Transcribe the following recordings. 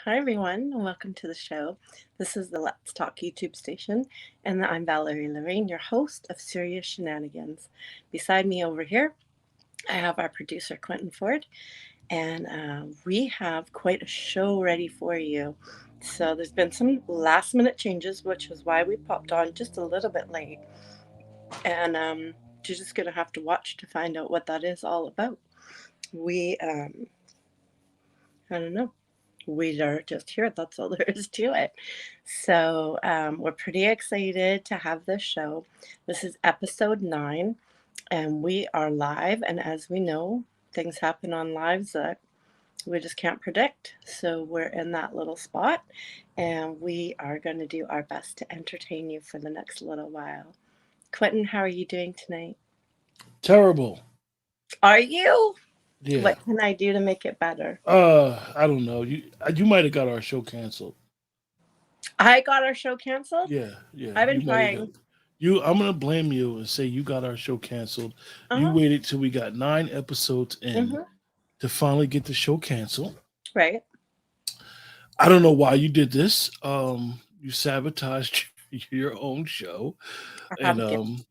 Hi, everyone, and welcome to the show. This is the Let's Talk YouTube station, and I'm Valerie Lorraine, your host of Serious Shenanigans. Beside me over here, I have our producer, Quentin Ford, and we have quite a show ready for you. So, there's been some last minute changes, which is why we popped on just a little bit late. And you're just going to have to watch to find out what that is all about. I don't know. We are just here. That's all there is to it. So we're pretty excited to have this show. This is episode 9, and we are live. And as we know, things happen on lives that we just can't predict. So we're in that little spot, and we are going to do our best to entertain you for the next little while. Quentin, how are you doing tonight? Terrible. Are you? Yeah. What can I do to make it better? I don't know. You might have got our show canceled. I got our show canceled. Yeah, yeah. I've been You might have got trying. you. I'm gonna blame you and say you got our show canceled. You Uh-huh. waited till we got 9 episodes in Mm-hmm. to finally get the show canceled. Right. I don't know why you did this. You sabotaged your own show, I and have given.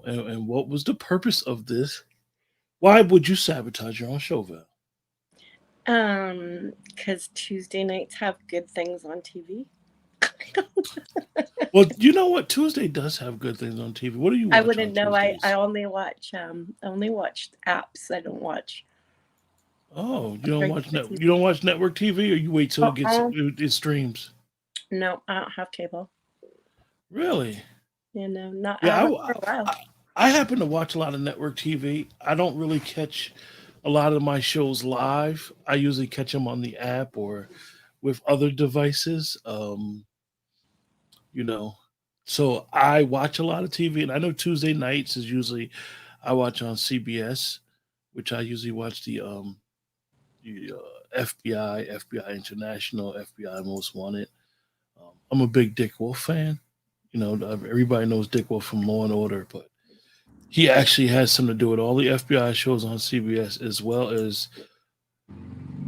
and what was the purpose of this? Why would you sabotage your own show, Val? Because Tuesday nights have good things on TV. Well, you know what? Tuesday does have good things on TV. What do you I watch on wouldn't know. I Tuesdays? only watch apps. I don't watch Oh, regular you TV. don't watch network TV, or you wait till Uh-uh. it streams. No, I don't have cable. Really? Not I Yeah, haven't for a while. I happen to watch a lot of network TV. I don't really catch a lot of my shows live. I usually catch them on the app or with other devices. You know, so I watch a lot of TV, and I know Tuesday nights is usually I watch on CBS, which I usually watch the FBI International, FBI Most Wanted. I'm a big Dick Wolf fan. Everybody knows Dick Wolf from Law and Order, but he actually has something to do with all the FBI shows on CBS as well as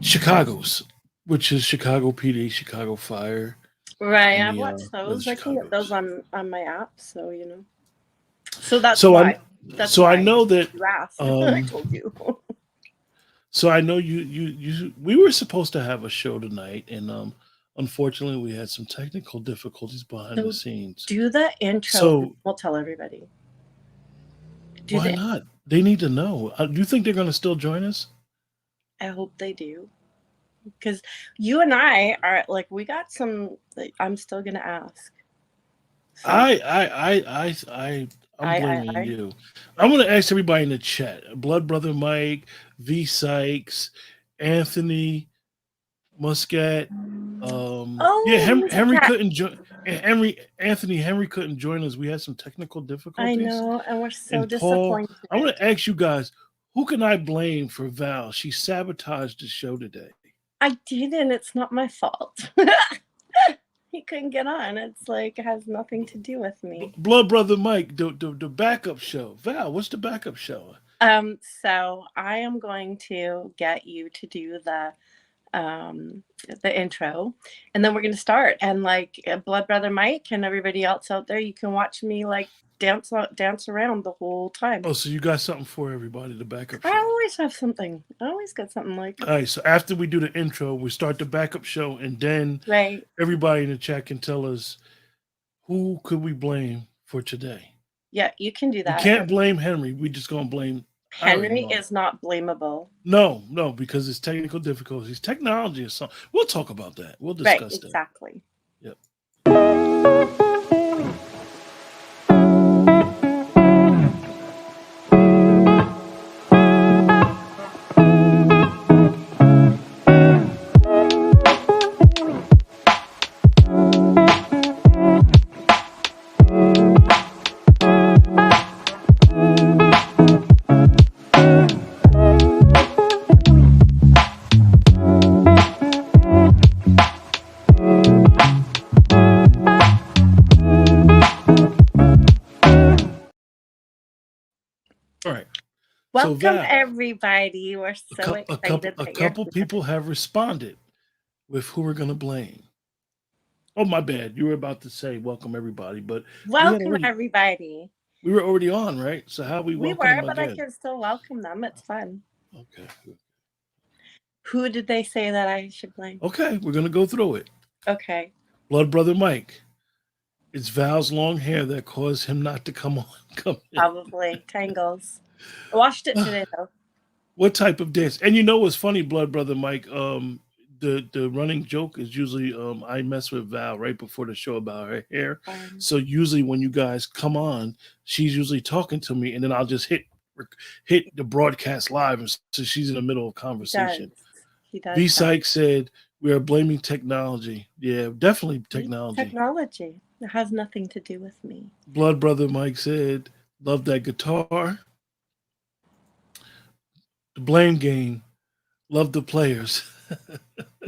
Chicago's, which is Chicago PD, Chicago Fire, Right, and I've the watched other those. I can get those Chicago's. on my app. So. So that's So I why. That's so I why know that you asked. I um told you. so I know you we were supposed to have a show tonight, and unfortunately we had some technical difficulties behind the So scenes. do the intro, and So we'll tell everybody. Do why the. not? They need to know. Do you think they're going to still join us? I hope they do. Because you and I are like we got some. Like, I'm still gonna ask some. I I I I I I'm blaming I. you. I'm gonna ask everybody in the chat. Blood Brother Mike, V Sykes, Anthony Muscat. Yeah, Oh, Henry Muscat. couldn't join. Henry couldn't join us. We had some technical I difficulties. know, and we're so And Paul, I'm disappointed. gonna ask you guys, who can I blame for Val? She sabotaged the show today. I didn't. It's not my fault. He couldn't get on. It's like it has nothing to do with me. Blood Brother Mike, the backup show. Val, what's the backup show? So I am going to get you to do um the intro, and then we're going to start, and like Blood Brother Mike and everybody else out there, you can watch me like dance around the whole time. Oh, so you got something for everybody, the backup I show. always have something. I always got something like. All right, so after we do the intro, we start the backup show, and then Right. everybody in the chat can tell us who could we blame for today. Yeah, you can do We that. can't blame Henry. We just gonna blame. I already Henry know. is not blamable. No, no, because it's technical difficulties. Technology is something. We'll talk about that. We'll Right, discuss that. exactly. Yep. All right. So Welcome Val, everybody. We're so excited a that you're couple here. people have responded. with who we're gonna blame. Oh, my bad. You were about to say welcome everybody, but we had Welcome, already everybody. we were already on, right? So how we We welcome were, them but I again? can still welcome them. It's fun. Okay. Who did they say that I should blame? Okay, we're gonna go through it. Okay, Blood brother Mike. It's Val's long hair that caused him not to come on. Come in. probably Tangles. I watched it today, though. What type of dance? And you know what's funny, blood brother Mike? The running joke is usually I mess with Val right before the show about her hair. Um, So usually when you guys come on, she's usually talking to me, and then I'll just hit the broadcast live, and so she's in the middle of he conversation. does. He V does that. Sykes said we are blaming technology. Yeah, definitely See? technology. Technology. It has nothing to do with me. Blood brother Mike said, "Love that guitar." The blame game. Love the players.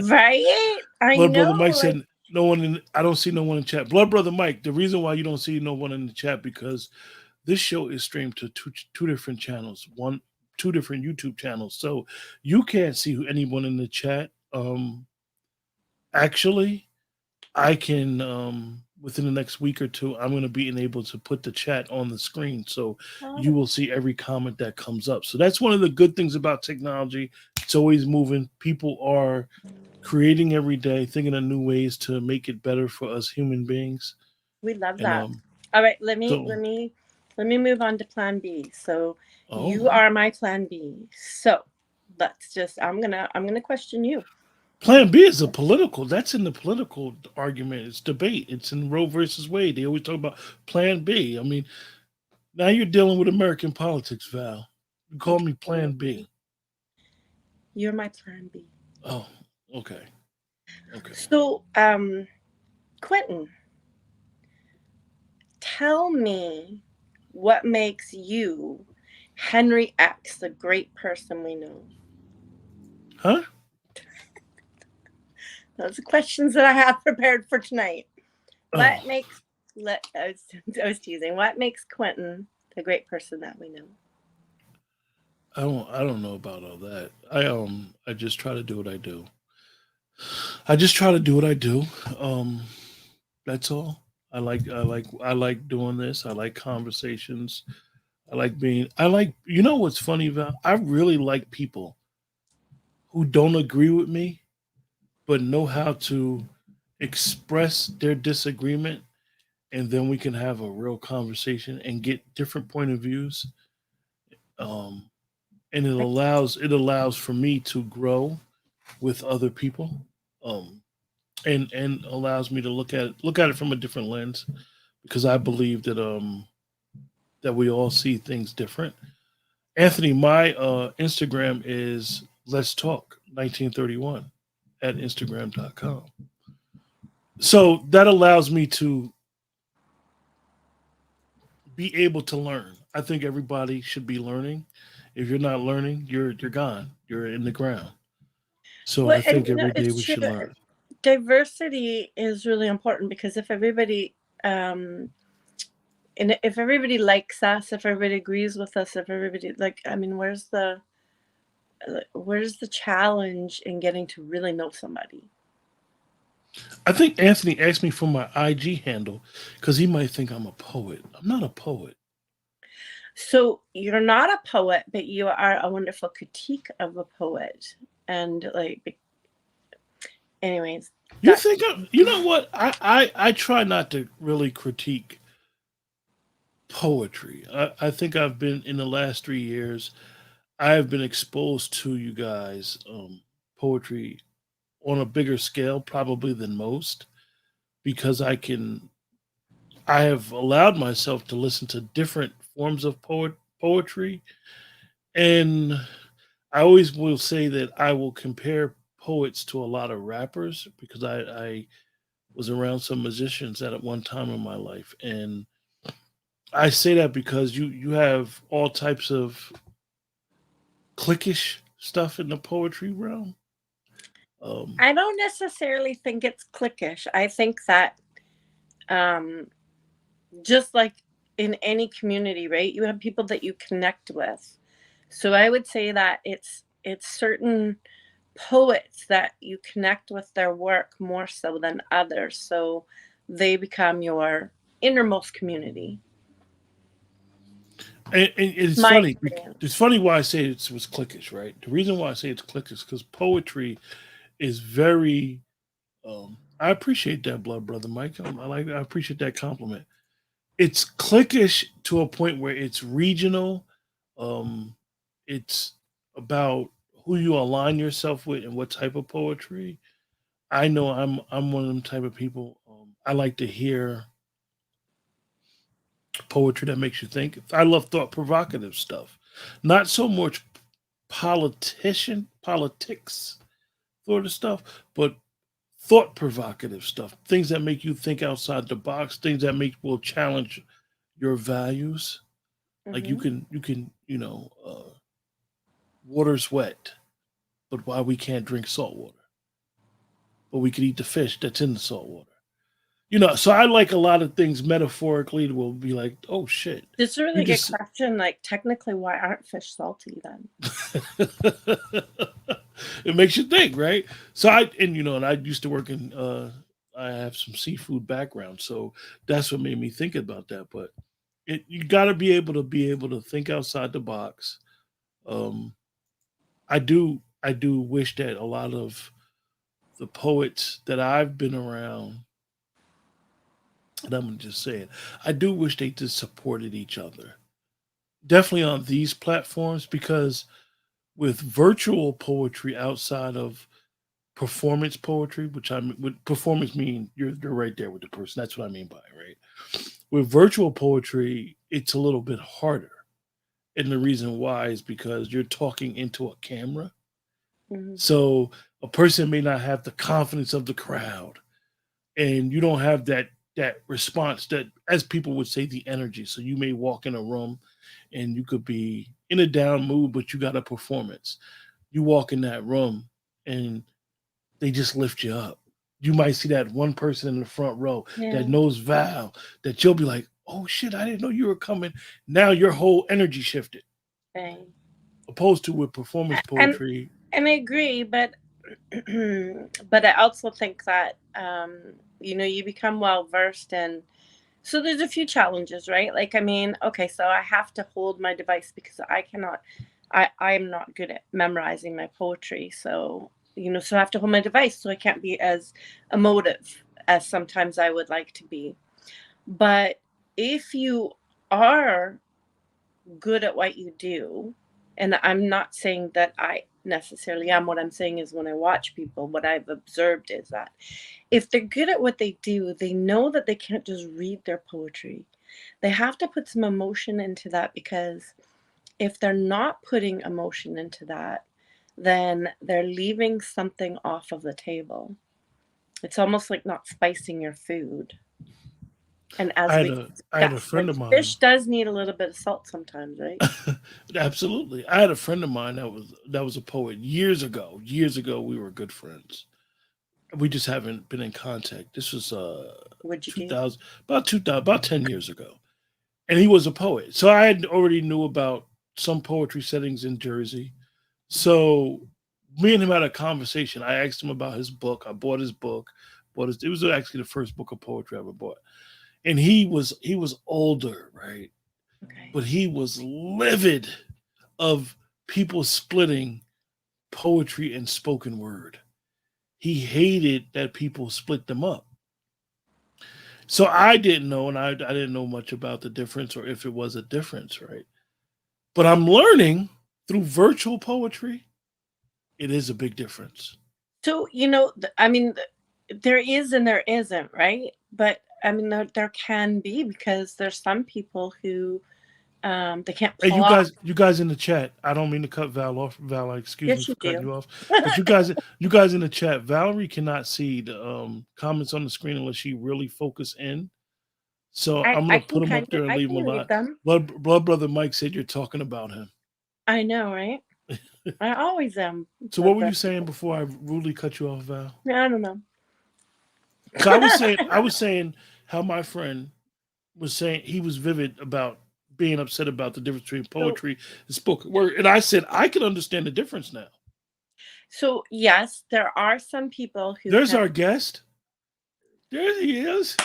Right? I Blood know. brother Mike Like, said, "No one in. I don't see no one in chat." Blood brother Mike. The reason why you don't see no one in the chat because this show is streamed to two different channels. Two different YouTube channels. So you can't see anyone in the chat. Actually, I can within the next week or two, I'm going to be able to put the chat on the screen, so oh, you will see every comment that comes up. So that's one of the good things about technology. It's always moving. People are creating every day, thinking of new ways to make it better for us human beings. we love And that. All right, so let me move on to plan B. So you oh, are my plan B. So let's just I'm gonna question you. Plan B is a political. That's in the political argument. It's debate. It's in Roe versus Wade. They always talk about Plan B. I mean, now you're dealing with American politics, Val. You call me Plan B. You're my plan B. Oh, okay. Okay. So Quentin, tell me what makes you Henry X the great person we know. Huh? Those are questions that I have prepared for tonight. Oh, What makes I was teasing. What makes Quentin the great person that we know? I don't know about all that. I just try to do what I do. I just try to do what I do. Um that's all. I like doing this. I like conversations. I like you know what's funny, Val? I really like people who don't agree with me but know how to express their disagreement, and then we can have a real conversation and get different point of views. Um and it allows for me to grow with other people, um, and allows me to look at it from a different lens because I believe that we all see things different. Anthony, my Instagram is Let's Talk 1931 at Instagram.com. So that allows me to be able to learn. I think everybody should be learning. If you're not learning, you're gone. You're in the ground. So Well, I and think you know, every day it's we true. should learn. Diversity is really important because if everybody and if everybody likes us, if everybody agrees with us, if everybody like, I mean, where's the challenge in getting to really know somebody? I think Anthony asked me for my IG handle because he might think I'm a poet. I'm not a poet. So you're not a poet, but you are a wonderful critique of a poet. And like, anyways, You that think I'm? You know what? I try not to really critique poetry. I think I've been in the last 3 years. I have been exposed to you guys poetry on a bigger scale, probably than most, because I have allowed myself to listen to different forms of poetry, and I always will say that I will compare poets to a lot of rappers because I was around some musicians at one time in my life, and I say that because you have all types of cliquish stuff in the poetry realm. Um, I don't necessarily think it's cliquish. I think that um, just like in any community, right? You have people that you connect with. So I would say that it's certain poets that you connect with their work more so than others. So they become your innermost community. And it's My funny. experience. It's funny why I say it was cliquish, right? The reason why I say it's cliquish is because poetry is very. I appreciate that, blood brother Mike. I appreciate that compliment. It's cliquish to a point where it's regional. Um, it's about who you align yourself with and what type of poetry. I know I'm one of them type of people. I like to hear poetry that makes you think. I love thought provocative stuff, not so much politics sort of stuff, but thought provocative stuff. Things that make you think outside the box. Things that make will challenge your values. Like Hmm. water's wet, but why we can't drink salt water, but we could eat the fish that's in the salt water. So I like a lot of things metaphorically will be like, oh shit, This is a you really good just question. Like, technically, why aren't fish salty then? it makes you think, right? So and I used to work in I have some seafood background, so that's what made me think about that. But you got to be able to think outside the box. Um, I do wish that a lot of the poets that I've been around, and I'm just saying, I do wish they just supported each other. Definitely on these platforms because with virtual poetry outside of performance poetry, which with performance mean you're right there with the person. That's what I mean by it, right? With virtual poetry, it's a little bit harder. And the reason why is because you're talking into a camera. Hmm. So a person may not have the confidence of the crowd. And you don't have that response that as people would say the energy. So you may walk in a room and you could be in a down mood, but you got a performance. You walk in that room and they just lift you up. You might see that one person in the front row that Yeah. knows Val that you'll be like, oh shit, I didn't know you were coming. Now your whole energy shifted. Okay. Opposed to with performance And poetry. and I agree, but but I also think that you become well versed in. So there's a few challenges, right? Like, I mean, okay, so I have to hold my device because I'm not good at memorizing my poetry. So, so I have to hold my device so I can't be as emotive as sometimes I would like to be. But if you are good at what you do, and I'm not saying that I necessarily am, what I'm saying is when I watch people, what I've observed is that if they're good at what they do, they know that they can't just read their poetry. They have to put some emotion into that, because if they're not putting emotion into that, then they're leaving something off of the table. It's almost like not spicing your food. And I as had we a discussed, friend like, of mine. fish does need a little bit of salt sometimes, right? Absolutely. I had a friend of mine that was a poet years ago. Years ago we were good friends. We just haven't been in contact. This was What'd you do? 2000 about 2000 about 10 years ago. And he was a poet. So I had already knew about some poetry settings in Jersey. So me and him had a conversation. I asked him about his book. I bought his book. It was actually the first book of poetry I ever bought. And he was older, right? Okay. But he was livid of people splitting poetry and spoken word. He hated that people split them up. So I didn't know, and I didn't know much about the difference or if it was a difference, right? But I'm learning through virtual poetry, it is a big difference. So, I mean, there is and there isn't, right? But I mean, there can be, because there's some people who they can't Hey, pull off. you guys in the chat. I don't mean to cut Val off. Val, excuse me Yes, you for cutting do. you off. But you guys in the chat. Valerie cannot see the comments on the screen unless she really focus in. So I I'm I gonna can put them kind up of there and I leave them can alive. read them. Blood brother Mike said you're talking about him. I know, right? I always am. So what were you saying before I rudely cut you off, Val? I don't know. So I was saying how my friend was saying he was vivid about being upset about the difference between So poetry and spoken word, and I said I can understand the difference now. So yes, there are some people who There's can our guest. There he is.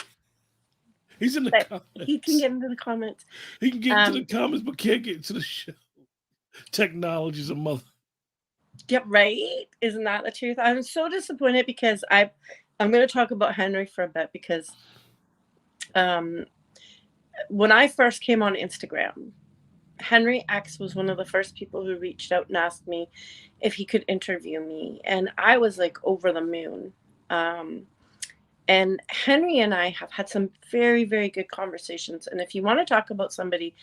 He's in the that he can comments. get into the comments. He can get into the Um, comments, but can't get into the show. Technology's a mother. yeah, right. Isn't that the truth? I'm so disappointed because I'm going to talk about Henry for a bit because um, when I first came on Instagram, Henry X was one of the first people who reached out and asked me if he could interview me, and I was like over the moon. Um, and Henry and I have had some very, very good conversations. And if you want to talk about somebody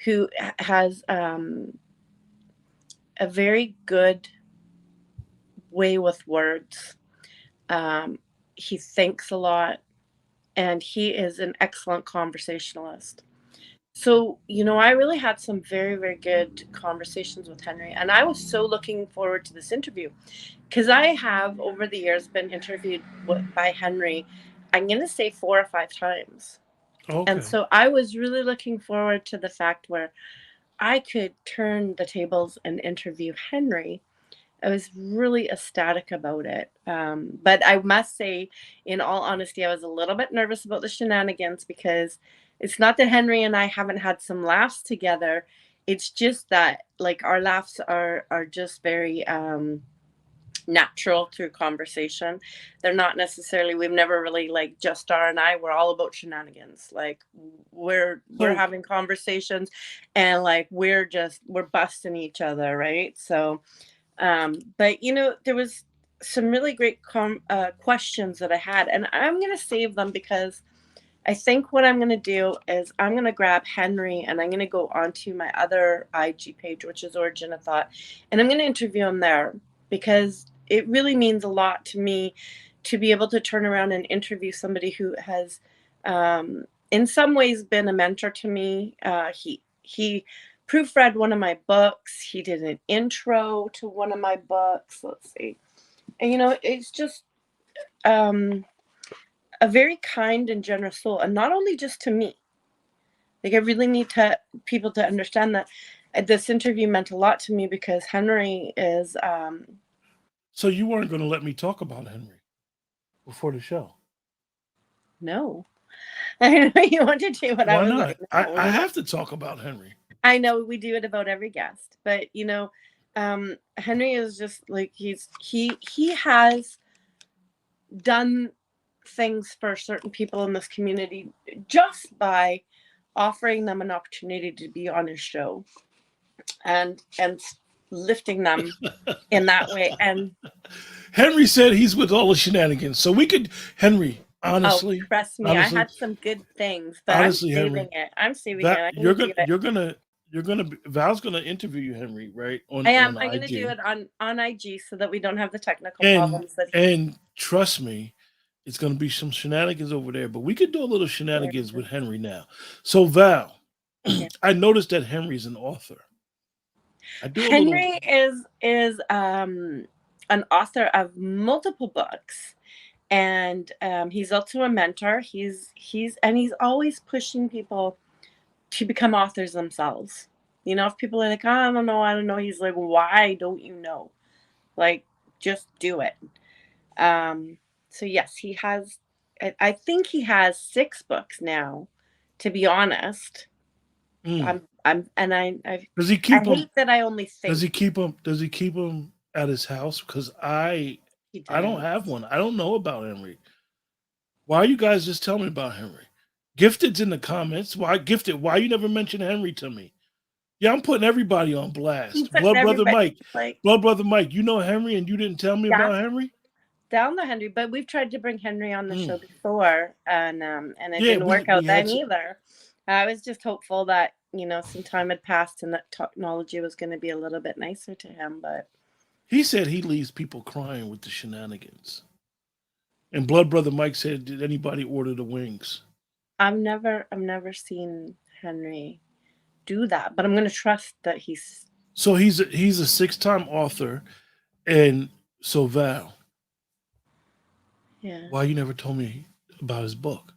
who has a very good way with words, um, he thinks a lot, and he is an excellent conversationalist. So, I really had some very, very good conversations with Henry, and I was so looking forward to this interview because I have over the years been interviewed by Henry, I'm going to say 4 or 5 times. And Okay. so I was really looking forward to the fact where I could turn the tables and interview Henry. I was really ecstatic about it. But I must say, in all honesty, I was a little bit nervous about the shenanigans because it's not that Henry and I haven't had some laughs together. It's just that like our laughs are just very natural through conversation. They're not necessarily, we've never really like just R and I, we're all about shenanigans. Like we're So having conversations and like we're busting each other, right? So but there was some really great questions that I had, and I'm gonna save them because I think what I'm gonna do is I'm gonna grab Henry and I'm gonna go onto my other IG page, which is Origin of Thought, and I'm gonna interview him there because it really means a lot to me to be able to turn around and interview somebody who has, in some ways, been a mentor to me. He proofread one of my books. He did an intro to one of my books. Let's see, and it's just a very kind and generous soul, and not only just to me. Like I really need to people to understand that this interview meant a lot to me because Henry is so you weren't going to let me talk about Henry before the show. no. I know you wanted to, but I Why was like, not? I, no, I have to talk about Henry. I know we do it about every guest, but Henry is just like he has done things for certain people in this community just by offering them an opportunity to be on his show and lifting them in that way. And Henry said he's with all the shenanigans. So we could, Henry, oh, honestly, trust me, I honestly, had some good things, but I'm honestly, saving Henry, it. I'm saving it. that I'm gonna do it. you're gonna Val's gonna interview you, Henry, right? I On am. I'm gonna do IG. it on IG so that we don't have the technical And problems that and trust me, it's gonna be some shenanigans over there, but we could do a little there shenanigans is. with Henry now. So Val, Yeah. I noticed that Henry's an author. I do a little Henry is an author of multiple books, and he's also a mentor. He's always pushing people to become authors themselves. If people are like, oh, I don't know. He's like, why don't you know? Like, just do it. Um, so yes, he has. I think he has 6 books now. To be honest, mm. and I Does he I keep them? hate that I only Does he think keep them? Does he keep them at his house? Because he I don't does. have one. I don't know about Henry. Why you guys just tell me about Henry? Gifted's in the comments. Why Gifted? Why you never mention Henry to me? Yeah, I'm putting everybody on He's blast. putting Blood brother everybody Mike, like blood brother Mike. You know Henry, and you didn't tell me yeah, about Henry. down the Henry. But we've tried to bring Henry on the Mm. show before, and it Yeah, didn't work we out had. then either. I was just hopeful that some time had passed and that technology was going to be a little bit nicer to him. But He said he leaves people crying with the shenanigans. And blood brother Mike said, "Did anybody order the wings?" I've never seen Henry do that. But I'm going to trust that he's So he's a 6-time author, and so Val, yeah. why you never told me about his book,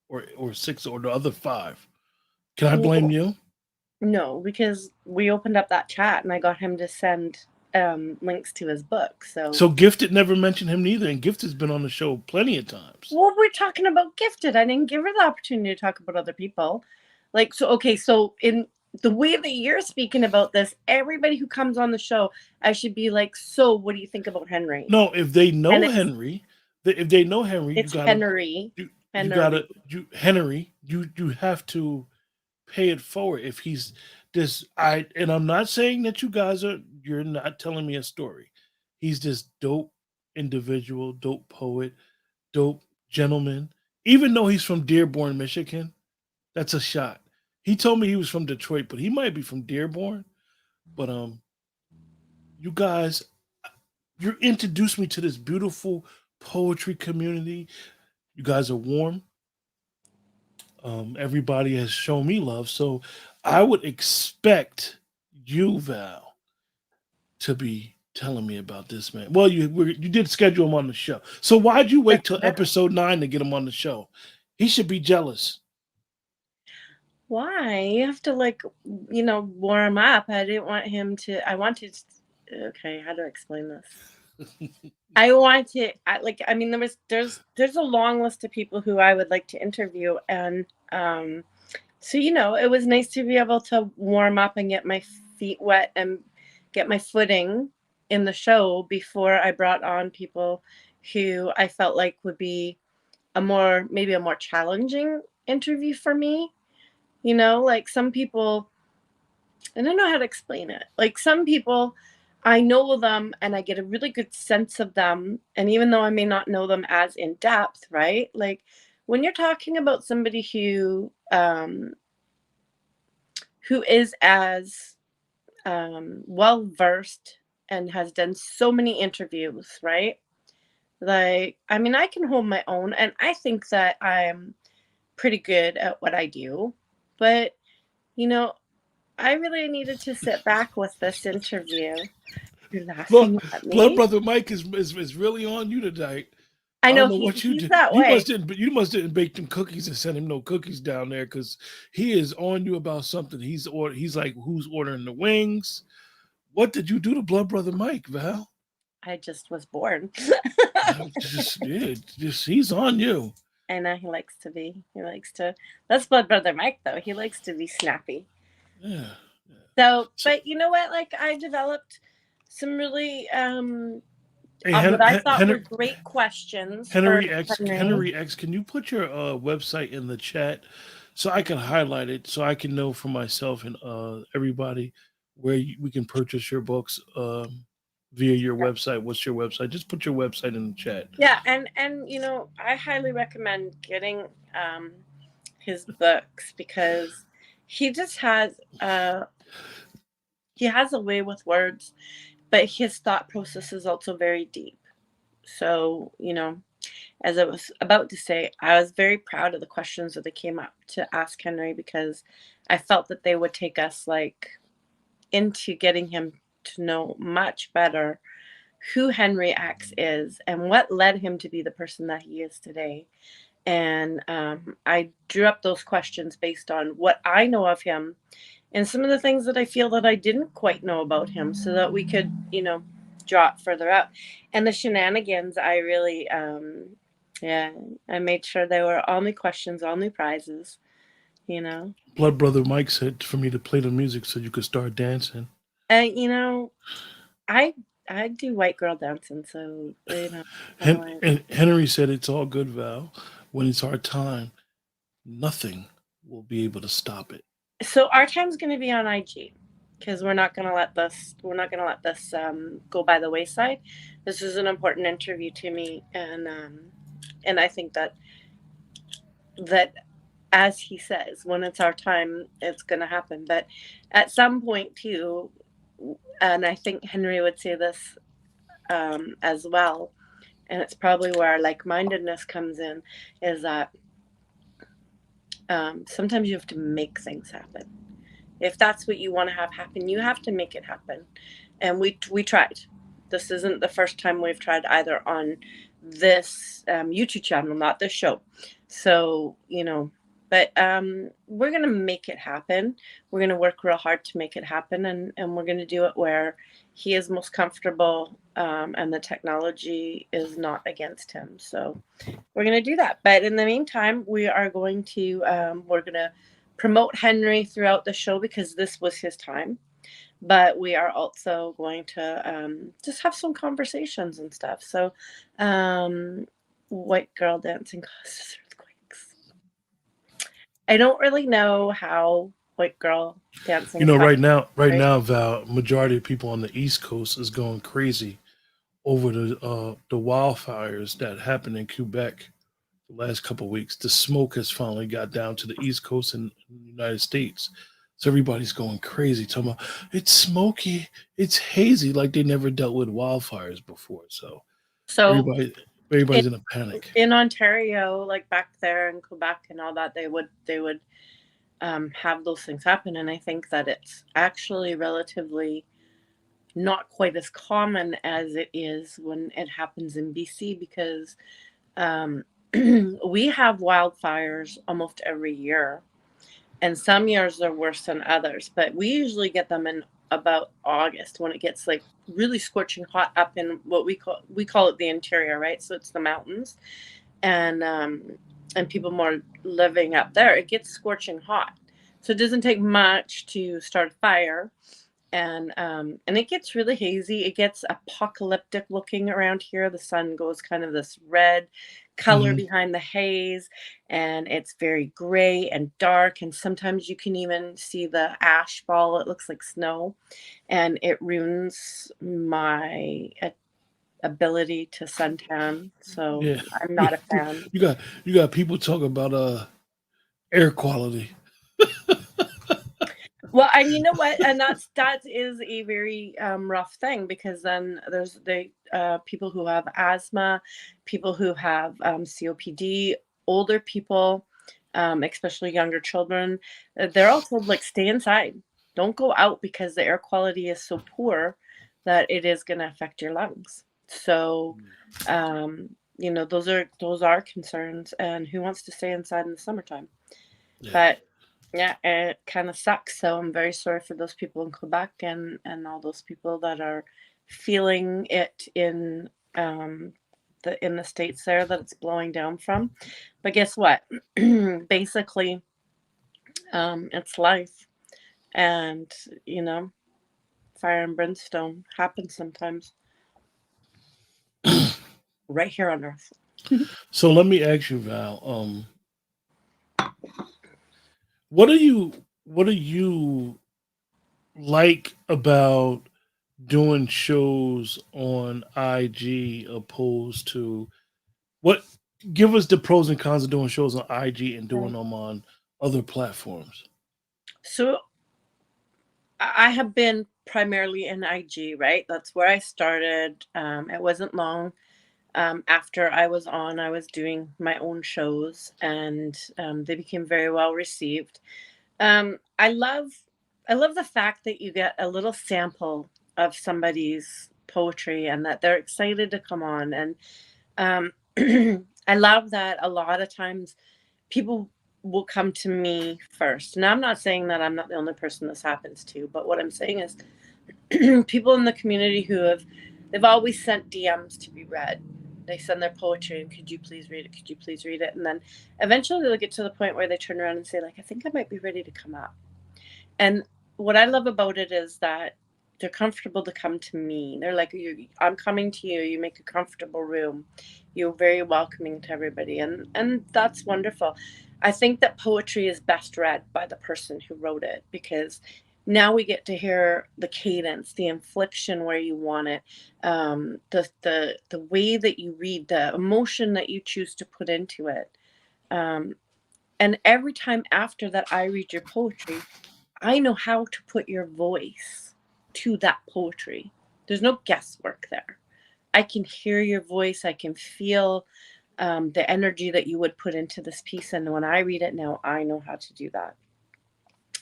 or 6 or the other 5? Can I blame Well, you? no, because we opened up that chat and I got him to send links to his book. So Gifted never mentioned him neither, and Gifted's been on the show plenty of times. Well, we're talking about Gifted. I didn't give her the opportunity to talk about other people. Like, so, okay, so in the way that you're speaking about this, everybody who comes on the show, I should be like, so what do you think about Henry? No, if they And know Henry, if they know Henry, it's Henry. you gotta you Henry, you have to pay it forward. If he's this, and I'm not saying that you're not telling me a story. He's this dope individual, dope poet, dope gentleman. Even though he's from Dearborn, Michigan, that's a shot. He told me he was from Detroit, but he might be from Dearborn. But you guys, you introduced me to this beautiful poetry community. You guys are warm. Everybody has shown me love, so I would expect you, Val, to be telling me about this man. Well, you did schedule him on the show, so why'd you wait till episode 9 to get him on the show? He should be jealous. Why? You have to, like, warm up. I didn't want him to. I wanted. Okay, how to explain this? I wanted. I mean, there's a long list of people who I would like to interview, and so it was nice to be able to warm up and get my feet wet and get my footing in the show before I brought on people who I felt like would be maybe a more challenging interview for me. Like some people, I don't know how to explain it. Like some people, I know them and I get a really good sense of them. And even though I may not know them as in depth, right? Like when you're talking about somebody who is as well versed and has done so many interviews, right? Like, I mean, I can hold my own, and I think that I'm pretty good at what I do. But, I really needed to sit back with this interview. You're laughing at Blood me. Brother Mike is really on you tonight. I I don't know know what you he's did. that way. You must didn't bake them cookies and send him no cookies down there because he is on you about something. He's like, who's ordering the wings? What did you do to Blood Brother Mike, Val? I just was born. He's on you. I know he likes to be. That's Blood Brother Mike, though. He likes to be snappy. Yeah. So, but you know what? Like, I developed some really Hey, what I thought were great questions for Henry X, can you put your website in the chat so I can highlight it so I can know for myself and everybody where we can purchase your books via your website? What's your website? Just put your website in the chat. Yeah, and I highly recommend getting his books because he just has he has a way with words, but his thought process is also very deep. So, as I was about to say, I was very proud of the questions that they came up to ask Henry because I felt that they would take us like into getting him to know much better who Henry X is and what led him to be the person that he is today. And I drew up those questions based on what I know of him and some of the things that I feel that I didn't quite know about him so that we could, draw it further out. And the shenanigans, I really, I made sure they were all new questions, all new prizes, Blood Brother Mike said for me to play the music so you could start dancing. I do white girl dancing, so And Henry said it's all good, Val. When it's our time, nothing will be able to stop it. So our time's going to be on IG because we're not going to let this go by the wayside. This is an important interview to me, and I think that as he says, when it's our time, it's going to happen. But at some point too, and I think Henry would say this as well, and it's probably where our like-mindedness comes in, is that sometimes you have to make things happen. If that's what you want to have happen, you have to make it happen. And we tried. This isn't the first time we've tried either on this YouTube channel, not this show. So, but we're going to make it happen. We're going to work real hard to make it happen. And we're going to do it where he is most comfortable, and the technology is not against him. So we're going to do that. But in the meantime, we're going to promote Henry throughout the show because this was his time. But we are also going to just have some conversations and stuff. So, white girl dancing causes earthquakes. I don't really know how white girl dancing You know, affects. right Right? now, Val, majority of people on the East Coast is going crazy over the wildfires that happened in Quebec the last couple of weeks. The smoke has finally got down to the East Coast in the United States. So everybody's going crazy, talking about it's smoky, it's hazy, like they never dealt with wildfires before. So So everybody, in, everybody's in a panic. in Ontario, like back there in Quebec and all that, they would have those things happen, and I think that it's actually relatively not quite as common as it is when it happens in BC because um, we have wildfires almost every year, and some years are worse than others. But we usually get them in about August when it gets like really scorching hot up in what we call it the interior, right? So it's the mountains, and people more living up there. It gets scorching hot, so it doesn't take much to start a fire, and it gets really hazy. It gets apocalyptic looking around here. The sun goes kind of this red color Hmm. behind the haze, and it's very gray and dark, and sometimes you can even see the ash fall. It looks like snow, and it ruins my ability to suntan, so Yeah, I'm not a fan. you got people talking about air quality. Well, and you know what? And that is a very rough thing because then there's the people who have asthma, people who have COPD, older people, especially younger children. They're all told like stay inside, don't go out because the air quality is so poor that it is going to affect your lungs. So, those are concerns. And who wants to stay inside in the summertime? Yeah. But yeah, it kind of sucks. So I'm very sorry for those people in Quebec and all those people that are feeling it um, in the states there that it's blowing down from. But guess what? Basically, it's life, and you know, fire and brimstone happens sometimes right here on Earth. So let me ask you, Val. What do you like about doing shows on IG opposed to what? Give us the pros and cons of doing shows on IG and doing Okay. them on other platforms. So I have been primarily in IG, right? That's where I started. It wasn't long after I was on, I was doing my own shows, and they became very well received. Um, I love, I love the fact that you get a little sample of somebody's poetry and that they're excited to come on. And um, I love that a lot of times people will come to me first. Now, I'm not saying that I'm not the only person this happens to, but what I'm saying is people in the community they've always sent DMs to be read. They send their poetry and could you please read it? Could you please read it? And then eventually they'll get to the point where they turn around and say, like, I think I might be ready to come up. And what I love about it is that they're comfortable to come to me. They're like, I'm coming to you. You make a comfortable room. You're very welcoming to everybody. And that's wonderful. I think that poetry is best read by the person who wrote it because now we get to hear the cadence, the inflection where you want it, the way that you read, the emotion that you choose to put into it. Um, and every time after that I read your poetry, I know how to put your voice to that poetry. There's no guesswork there. I can hear your voice. I can feel the energy that you would put into this piece. And when I read it now, I know how to do that.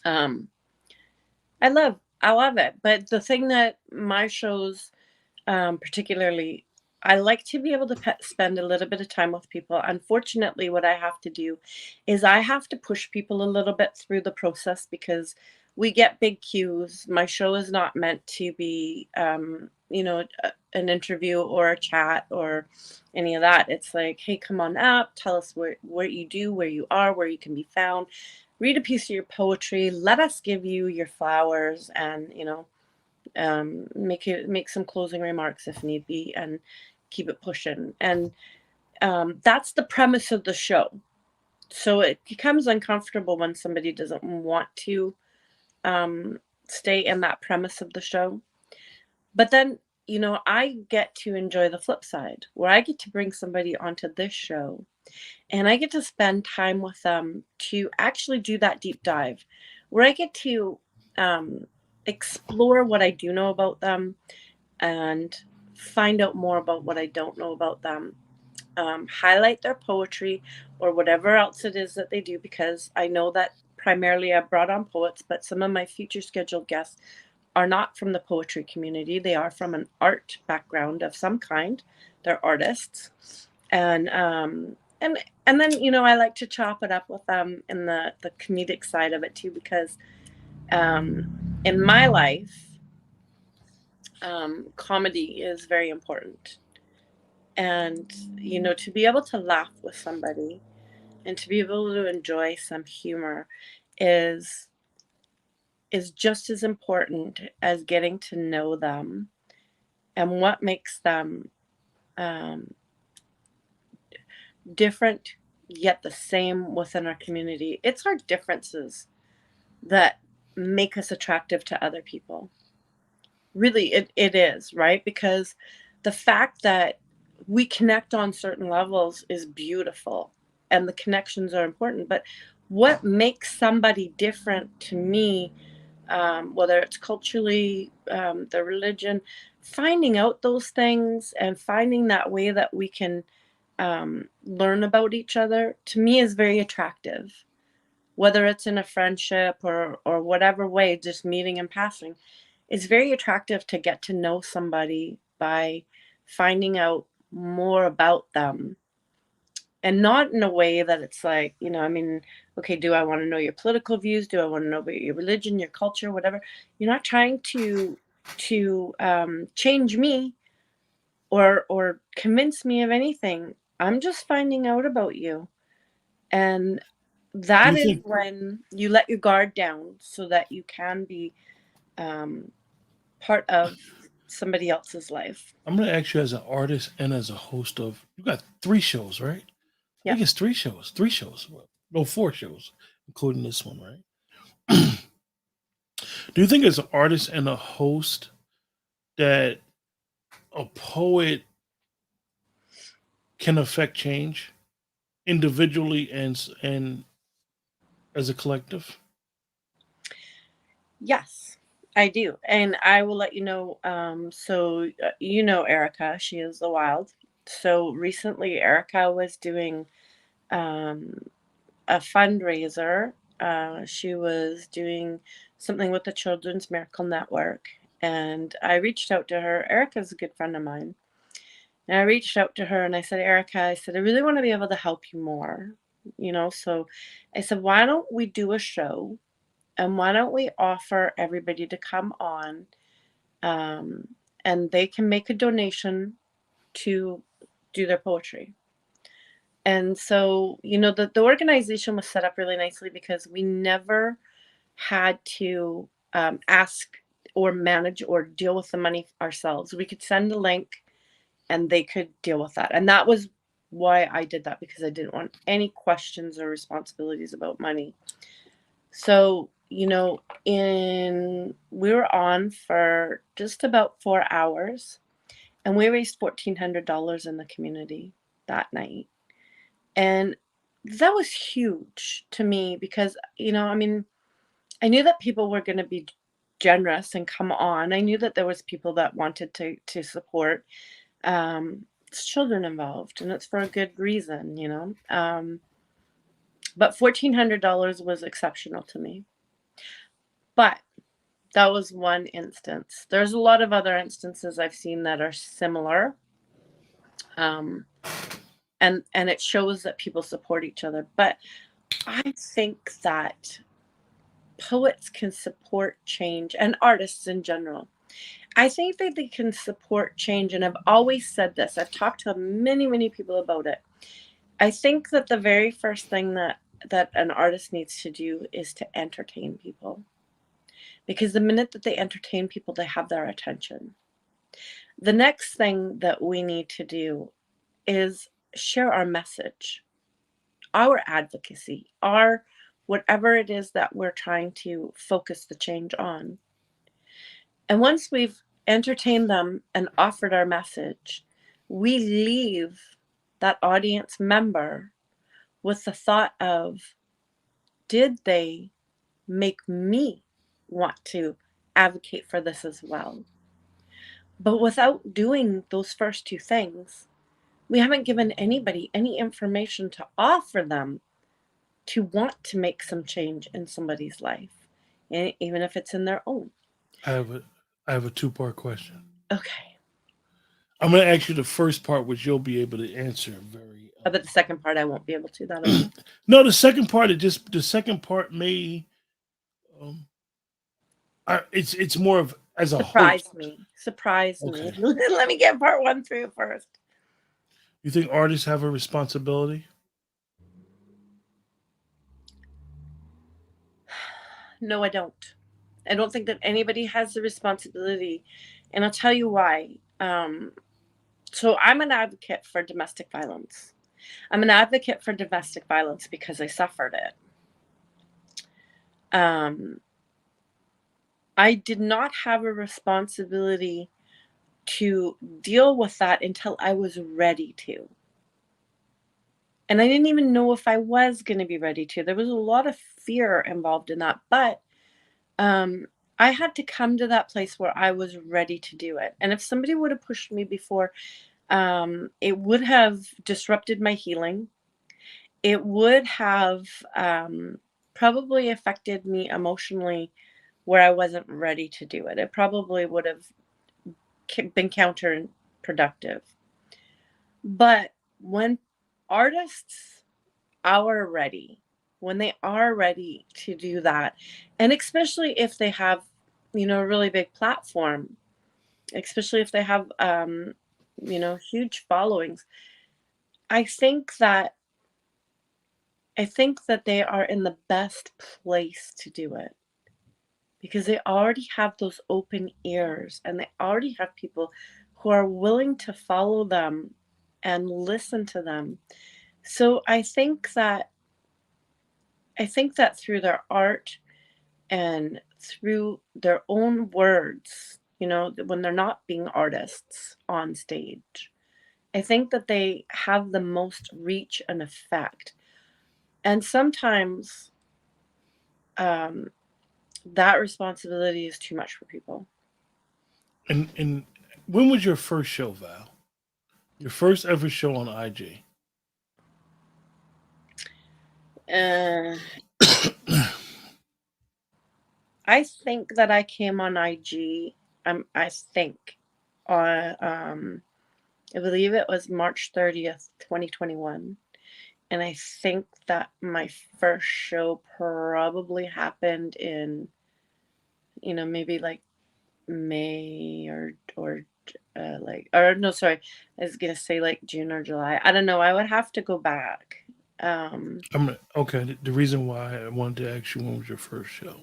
Um, I love it. But the thing that my shows, particularly, I like to be able to spend a little bit of time with people. Unfortunately, what I have to do is I have to push people a little bit through the process because we get big cues. My show is not meant to be, an interview or a chat or any of that. It's like, hey, come on up, tell us what you do, where you are, where you can be found. Read a piece of your poetry. Let us give you your flowers, and make some closing remarks if need be, and keep it pushing. And that's the premise of the show. So it becomes uncomfortable when somebody doesn't want to stay in that premise of the show. But then, I get to enjoy the flip side where I get to bring somebody onto this show and I get to spend time with them to actually do that deep dive where I get to um, explore what I do know about them and find out more about what I don't know about them. Highlight their poetry or whatever else it is that they do, because I know that primarily I brought on poets, but some of my future scheduled guests are not from the poetry community. They are from an art background of some kind. They're artists, and and then I like to chop it up with them in the comedic side of it too, because in my life, comedy is very important, and to be able to laugh with somebody and to be able to enjoy some humor is is just as important as getting to know them and what makes them um, different yet the same within our community. It's our differences that make us attractive to other people. Really, it is, right? Because the fact that we connect on certain levels is beautiful and the connections are important. But what makes somebody different to me, whether it's culturally, the religion, finding out those things and finding that way that we can learn about each other, to me is very attractive. Whether it's in a friendship or whatever way, just meeting and passing, it's very attractive to get to know somebody by finding out more about them, and not in a way that it's like, okay, do I want to know your political views? Do I want to know about your religion, your culture, whatever? You're not trying to change me or convince me of anything. I'm just finding out about you. And Do that you is think when you let your guard down so that you can be um, part of somebody else's life. I'm going to ask you as an artist and as a host of, you got 3 shows, right? I Yeah. think it's 3 shows. 3 shows. Well, no, 4 shows, including this one, right? Do you think as an artist and a host that a poet can affect change individually and as a collective? Yes, I do. And I will let you know. Erica, she is the wild. So recently, Erica was doing um, a fundraiser. She was doing something with the Children's Miracle Network. And I reached out to her. Erica's a good friend of mine. And I reached out to her and I said, Erica, I said, I really want to be able to help you more. So I said, why don't we do a show, and why don't we offer everybody to come on, um, and they can make a donation to do their poetry. And so, the organization was set up really nicely because we never had to ask or manage or deal with the money ourselves. We could send a link and they could deal with that. And that was why I did that, because I didn't want any questions or responsibilities about money. So, we were on for just about 4 hours, and we raised $1,400 in the community that night. And that was huge to me because, I knew that people were going to be generous and come on. I knew that there was people that wanted to support. It's children involved, and it's for a good reason. But $1,400 was exceptional to me. But that was one instance. There's a lot of other instances I've seen that are similar. Um, and it shows that people support each other. But I think that poets can support change, and artists in general. I think that they can support change, and I've always said this. I've talked to many, many people about it. I think that the very first thing that an artist needs to do is to entertain people. Because the minute that they entertain people, they have their attention. The next thing that we need to do is share our message, our advocacy, our whatever it is that we're trying to focus the change on. And once we've entertained them and offered our message, we leave that audience member with the thought of, did they make me want to advocate for this as well? But without doing those first two things, we haven't given anybody any information to offer them to want to make some change in somebody's life, even if it's in their own. I have a I have a two-part question. Okay. I'm going to ask you the first part, which you'll be able to answer very. But the second part, I won't be able to. That okay? No, the second part. The second part may. Um, it's more of as a Surprise host. me. Surprise me. Okay. Let me get part one through first. You think artists have a responsibility? No, I don't. I don't think that anybody has the responsibility. And I'll tell you why. So I'm an advocate for domestic violence. I'm an advocate for domestic violence because I suffered it. Um, I did not have a responsibility to deal with that until I was ready to. And I didn't even know if I was going to be ready to. There was a lot of fear involved in that. But I had to come to that place where I was ready to do it. And if somebody would have pushed me before, it would have disrupted my healing. It would have probably affected me emotionally where I wasn't ready to do it. It probably would have been counterproductive. But when artists are ready, when they are ready to do that, and especially if they have, a really big platform, especially if they have, huge followings, I think that they are in the best place to do it because they already have those open ears and they already have people who are willing to follow them and listen to them. So I think that through their art and through their own words, when they're not being artists on stage, I think that they have the most reach and effect. And sometimes um, that responsibility is too much for people. And when was your first show, Val? Your first ever show on IG? Uh, I think that I came on IG. I think on I believe it was March 30th, 2021. And I think that my first show probably happened in, maybe like May or no, sorry, I was gonna say like June or July. I don't know. I would have to go back. Um, Okay. The reason why I wanted to ask you when was your first show?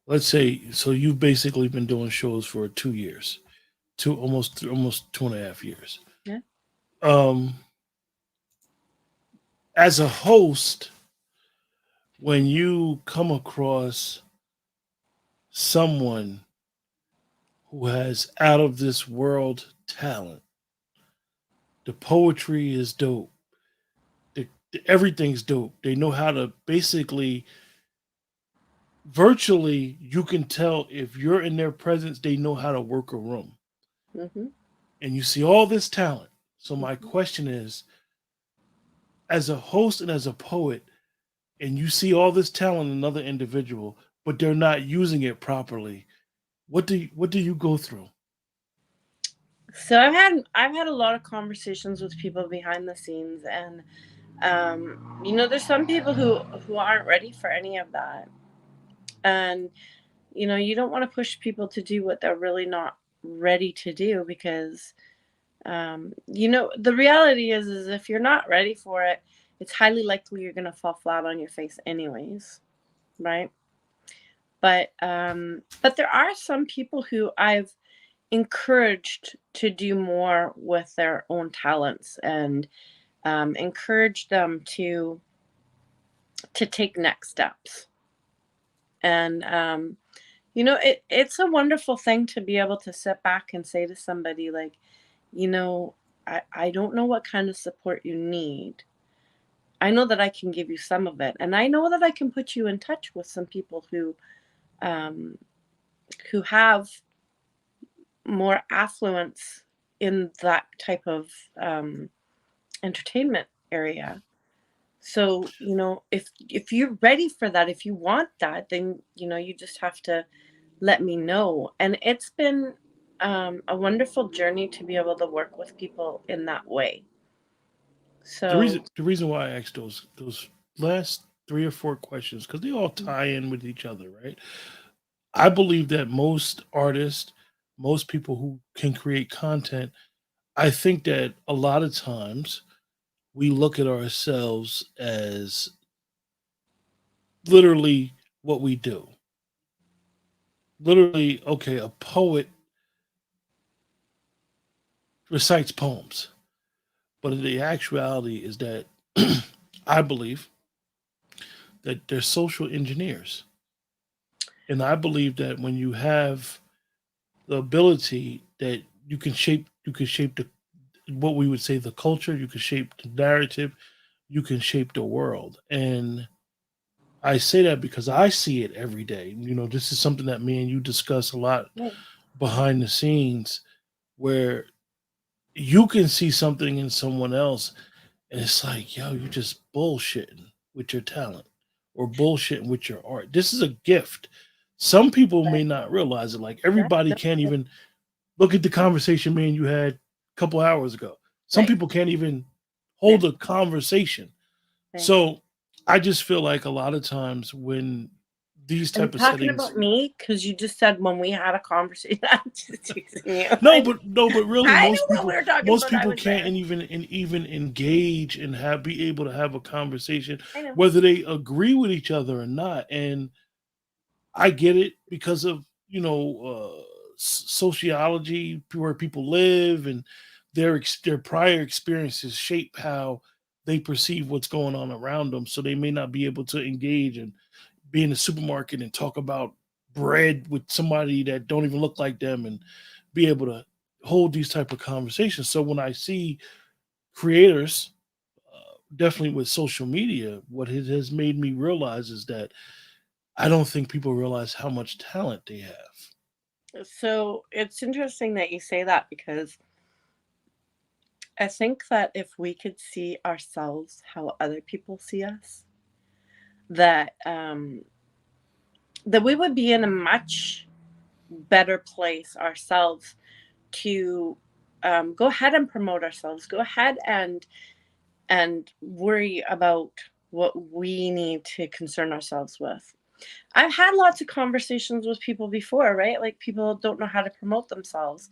Let's say so. You've basically been doing shows for 2 years, almost 2.5 years. yeah. Um, as a host, when you come across someone who has out of this world talent, the poetry is dope. Everything's dope. They know how to basically, virtually, you can tell if you're in their presence, they know how to work a room. Hmm. And you see all this talent. So, my Hmm. question is, as a host and as a poet, and you see all this talent in another individual, but they're not using it properly, what do you go through? So I've had a lot of conversations with people behind the scenes, and there's some people who aren't ready for any of that. And you don't want to push people to do what they're really not ready to do, because the reality is if you're not ready for it, it's highly likely you're going to fall flat on your face anyways, right? But there are some people who I've encouraged to do more with their own talents, and encourage them to take next steps. And it's a wonderful thing to be able to sit back and say to somebody like, you know, I don't know what kind of support you need. I know that I can give you some of it, and I know that I can put you in touch with some people um, who have more affluence in that type of entertainment area. So if you're ready for that, if you want that, then you just have to let me know. And it's been a wonderful journey to be able to work with people in that way. The So reason why I asked those last three or four questions, because they all tie in with each other, right? I believe that most artists, most people who can create content, I think that a lot of times we look at ourselves as literally what we do. Literally, okay, a poet recites poems, but the actuality is that I believe that they're social engineers. And I believe that when you have the ability that you can shape the what we would say the culture, you can shape the narrative, you can shape the world. And I say that because I see it every day. This is something that me and you discuss a lot right. behind the scenes, where you can see something in someone else and it's like, yo, you just bullshitting with your talent or bullshitting with your art. This is a gift. Some people may Right. not realize it. Like Yeah, everybody no, can't even look at the conversation me and you had a couple hours ago. Some right, people can't even yeah, hold a conversation. right. So I just feel like a lot of times when these Are you type of talking settings, about me? Because you just said when we had a conversation. I'm just teasing you. no, but really, I knew what we were talking most about. I people was can't there. even engage and have be able to have a conversation, I know. whether they agree with each other or not. And I get it because of sociology, where people live, and their prior experiences shape how they perceive what's going on around them. So they may not be able to engage and be in the supermarket and talk about bread with somebody that don't even look like them, and be able to hold these type of conversations. So when I see creators, definitely with social media, what it has made me realize is that I don't think people realize how much talent they have. So it's interesting that you say that, because I think that if we could see ourselves how other people see us, that that we would be in a much better place ourselves to go ahead and promote ourselves, go ahead and worry about what we need to concern ourselves with. I've had lots of conversations with people before, right? Like people don't know how to promote themselves.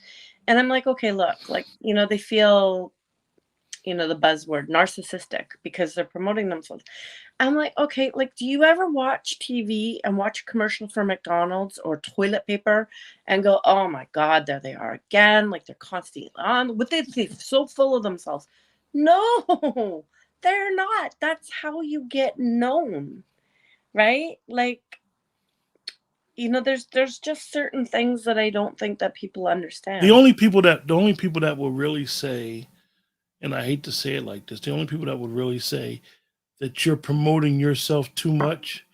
And I'm like, okay, look, like, they feel, the buzzword narcissistic because they're promoting themselves. I'm like, okay, like, do you ever watch TV and watch a commercial for McDonald's or toilet paper and go, oh my God, there they are again? Like they're constantly on, with they're so full of themselves. No, they're not. That's how you get known, right? Like, there's just certain things that I don't think that people understand. The only people that will really say, and I hate to say it like this, the only people that would really say that you're promoting yourself too much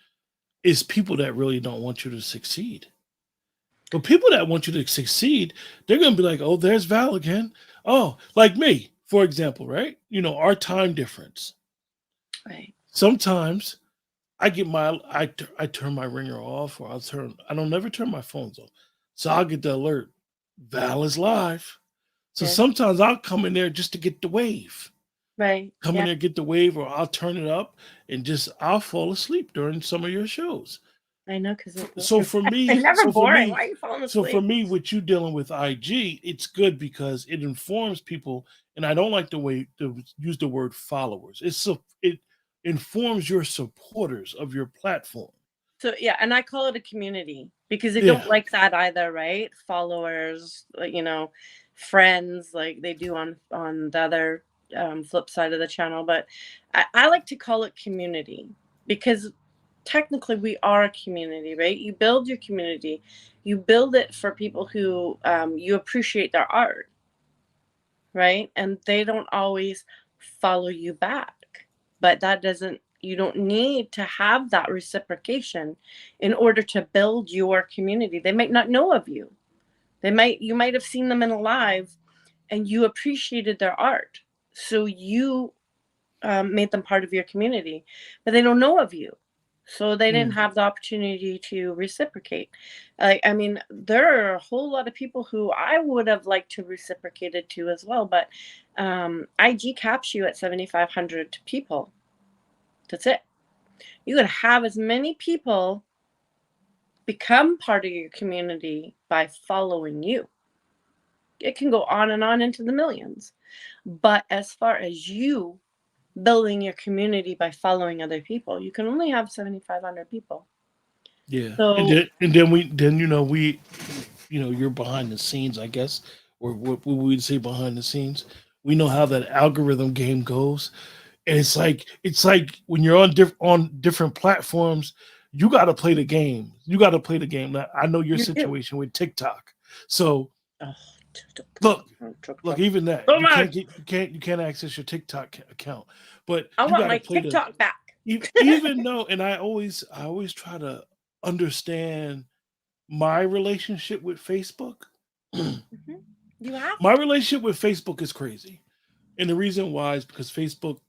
is people that really don't want you to succeed. But people that want you to succeed, they're going to be like, oh, there's Val again. Oh, like me, for example, right? Our time difference. Right. Sometimes I turn my ringer off, or I don't never turn my phones off. So I'll get the alert. Val is live. So Yeah. sometimes I'll come in there just to get the wave. Right. Come in Yeah. there, get the wave, or I'll turn it up and I'll fall asleep during some of your shows. I know, because So for it's me, never so for boring. Why me, are you falling so for asleep? me, with you dealing with IG, it's good because it informs people, and I don't like the way to use the word followers. It informs your supporters of your platform. So yeah, and I call it a community because they don't Yeah, like that either, right? Followers, like, friends, like they do on the other flip side of the channel. But I like to call it community because technically we are a community, right? You build your community, you build it for people who you appreciate their art, right? And they don't always follow you back. But that doesn't, you don't need to have that reciprocation in order to build your community. They might not know of you. You might have seen them in a live and you appreciated their art. So you made them part of your community, but they don't know of you. So they didn't mm, have the opportunity to reciprocate. I mean, there are a whole lot of people who I would have liked to reciprocate it to as well, but IG caps you at 7,500 people. That's it. You could have as many people become part of your community by following you. It can go on and on into the millions. But as far as you building your community by following other people, you can only have 7,500 people. yeah, So and then you're behind the scenes, I guess, or what we'd say behind the scenes. We know how that algorithm game goes, and it's like when you're on different platforms, you got to play the game. You got to play the game. Now, I know your you do. situation with TikTok, so Oh, look, TikTok. even that So much. you can't access your TikTok account, but I you want got to my play the TikTok back. even though, and I always try to understand my relationship with Facebook. Mhm. You have My to. relationship with Facebook is crazy, and the reason why is because Facebook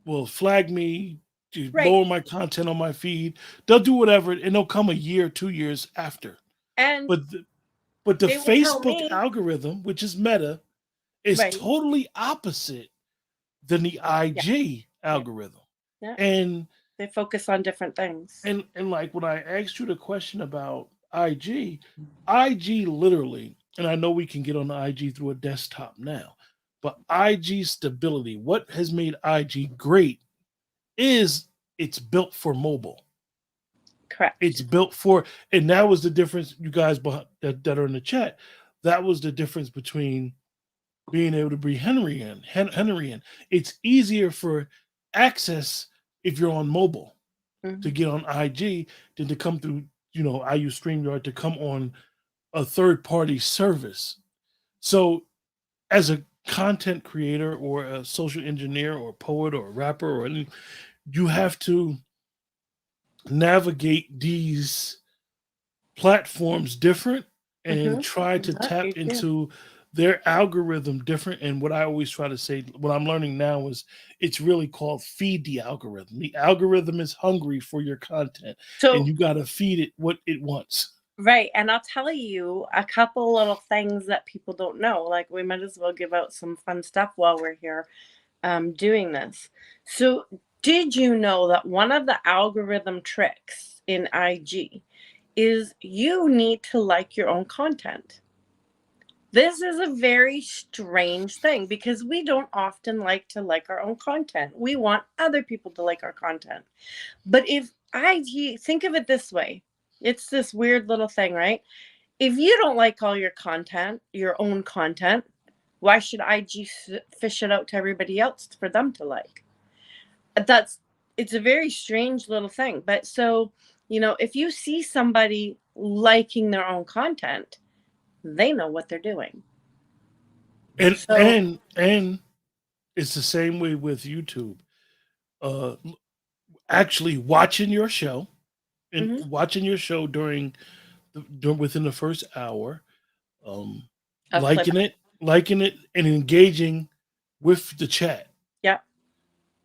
will flag me to Right. lower my content on my feed. They'll do whatever, and they'll come a year, 2 years after. And But the they will tell Facebook me, algorithm, which is Meta, is right. totally opposite than the Yeah. IG Yeah. algorithm. Yeah. And They focus on different things. and like when I asked you the question about IG, IG literally, and I know we can get on the IG through a desktop now, but IG stability, what has made IG great is it's built for mobile. It's Correct. built for, and that was the difference, you guys that are in the chat. That was the difference between being able to bring Henry in. It's easier for access if you're on mobile to Mhm. get on IG than to come through, I use StreamYard to come on a third party service. So, as a content creator or a social engineer or poet or rapper or any, you have to navigate these platforms different and Mhm. try to That tap you do. into their algorithm different. And what I always try to say, what I'm learning now is it's really called feed the algorithm. The algorithm is hungry for your content, and So you got to feed it what it wants. right, and I'll tell you a couple little things that people don't know. Like we might as well give out some fun stuff while we're here doing this. So, did you know that one of the algorithm tricks in IG is you need to like your own content? This is a very strange thing because we don't often like to like our own content. We want other people to like our content. But if IG, think of it this way, it's this weird little thing, right? If you don't like all your content, your own content, why should IG fish it out to everybody else for them to like? That's it's a very strange little thing. But so, if you see somebody liking their own content, they know what they're doing. And So, and and it's the same way with YouTube. Uh, Actually watching your show and mhm, watching your show within the first hour, um, of clip. liking it, and engaging with the chat. Yeah,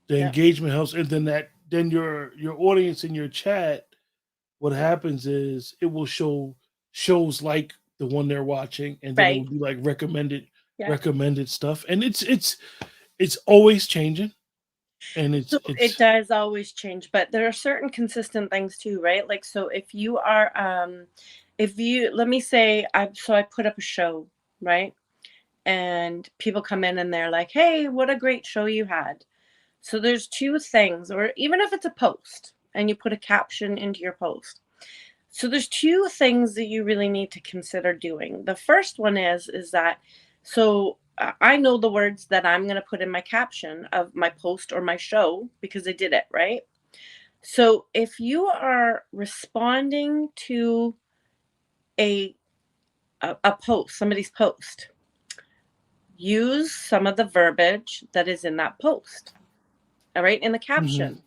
The yeah, engagement helps, and then your audience in your chat. What happens is it will show shows like the one they're watching, and then it will right. be like recommended Yeah. recommended stuff, and it's always changing. And So it it's does always change, but there are certain consistent things too, right? Like, so if you are, if you, let me say, I put up a show, right? And people come in and they're like, hey, what a great show you had. So there's two things, or even if it's a post and you put a caption into your post. So there's two things that you really need to consider doing. The first one is that, so I know the words that I'm going to put in my caption of my post or my show because I did it, right? So if you are responding to a a post, somebody's post, use some of the verbiage that is in that post. All right, in the mhm. caption,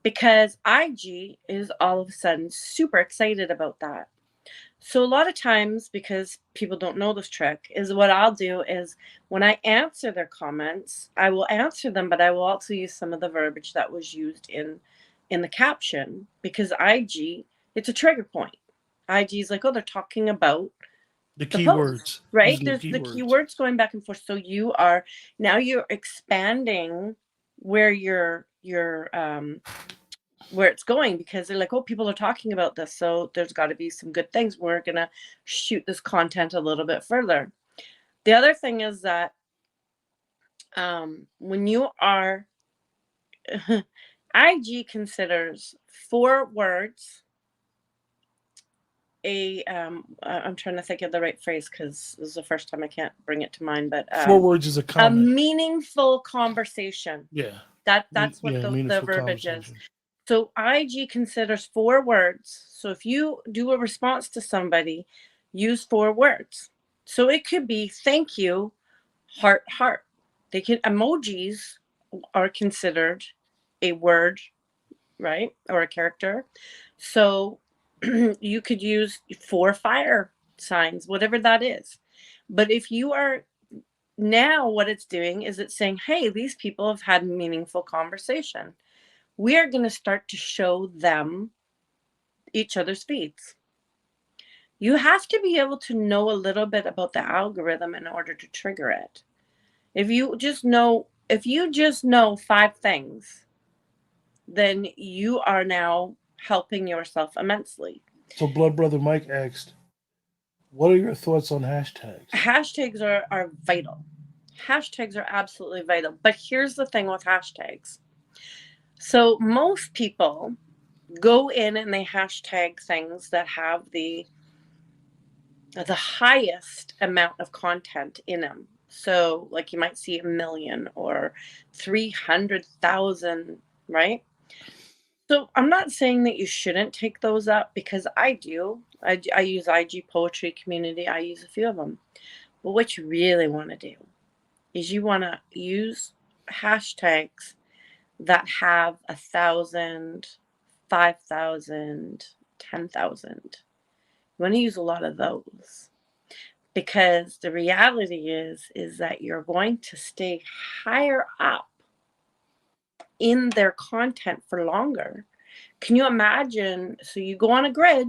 because IG is all of a sudden super excited about that. So a lot of times, because people don't know this trick, is what I'll do is when I answer their comments, I will answer them, but I will also use some of the verbiage that was used in the caption because IG, it's a trigger point. IG is like, oh, they're talking about The the post, keywords, right? using the There's the keywords. keywords going back and forth. So you are now you're expanding where where it's going because they're like, oh, people are talking about this, so there's got to be some good things. We're gonna shoot this content a little bit further. The other thing is that when you are IG considers 4 words a I'm trying to think of the right phrase because this is the first time I can't bring it to mind, but 4 words is a a comment. meaningful conversation. Yeah. That's what Yeah, the meaningful verbiage is. conversation. So IG considers 4 words. So if you do a response to somebody, use 4 words. So it could be thank you, heart, heart. They can emojis are considered a word, right? Or a character. So you could use 4 fire signs, whatever that is. But if you are now what it's doing is it's saying, hey, these people have had meaningful conversation. We are going to start to show them each other's feeds. You have to be able to know a little bit about the algorithm in order to trigger it. If you just know 5 things, then you are now helping yourself immensely. So Blood Brother Mike asked, what are your thoughts on hashtags? Hashtags are vital. Hashtags are absolutely vital. But here's the thing with hashtags. So most people go in and they hashtag things that have the highest amount of content in them. So, like you might see 1 million or 300,000, right? So, I'm not saying that you shouldn't take those up because I do. I use IG Poetry Community, I use a few of them. But what you really want to do is you want to use hashtags that have 1,000, 5,000, 10,000. You want to use a lot of those because the reality is that you're going to stay higher up in their content for longer. Can you imagine? So you go on a grid,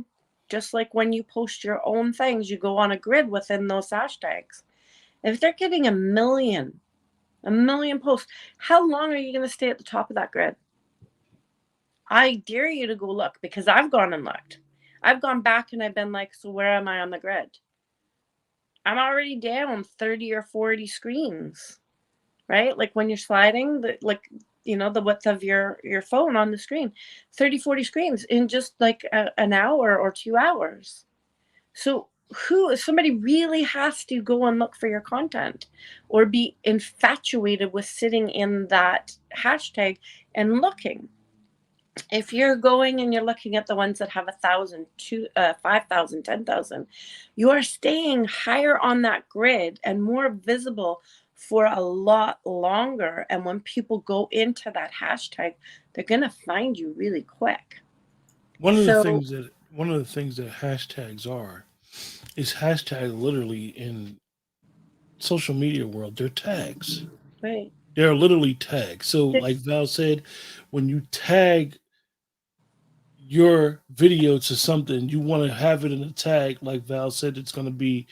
just like when you post your own things, you go on a grid within those hashtags. If they're getting a million posts, how long are you going to stay at the top of that grid? I dare you to go look because I've gone and looked. I've gone back and I've been like, so where am I on the grid? I'm already down 30 or 40 screens, right? Like when you're sliding, the width of your phone on the screen, 30, 40 screens in just like an hour or 2 hours. So somebody really has to go and look for your content or be infatuated with sitting in that hashtag and looking. If you're going and you're looking at the ones that have 1,000, 5,000, 10,000, you are staying higher on that grid and more visible for a lot longer. And when people go into that hashtag, they're going to find you really quick. So, One of the things that hashtags are is hashtag literally in social media world, they're tags. right. They're literally tags. So like Val said, when you tag your video to something, you want to have it in a tag, like Val said, it's going to be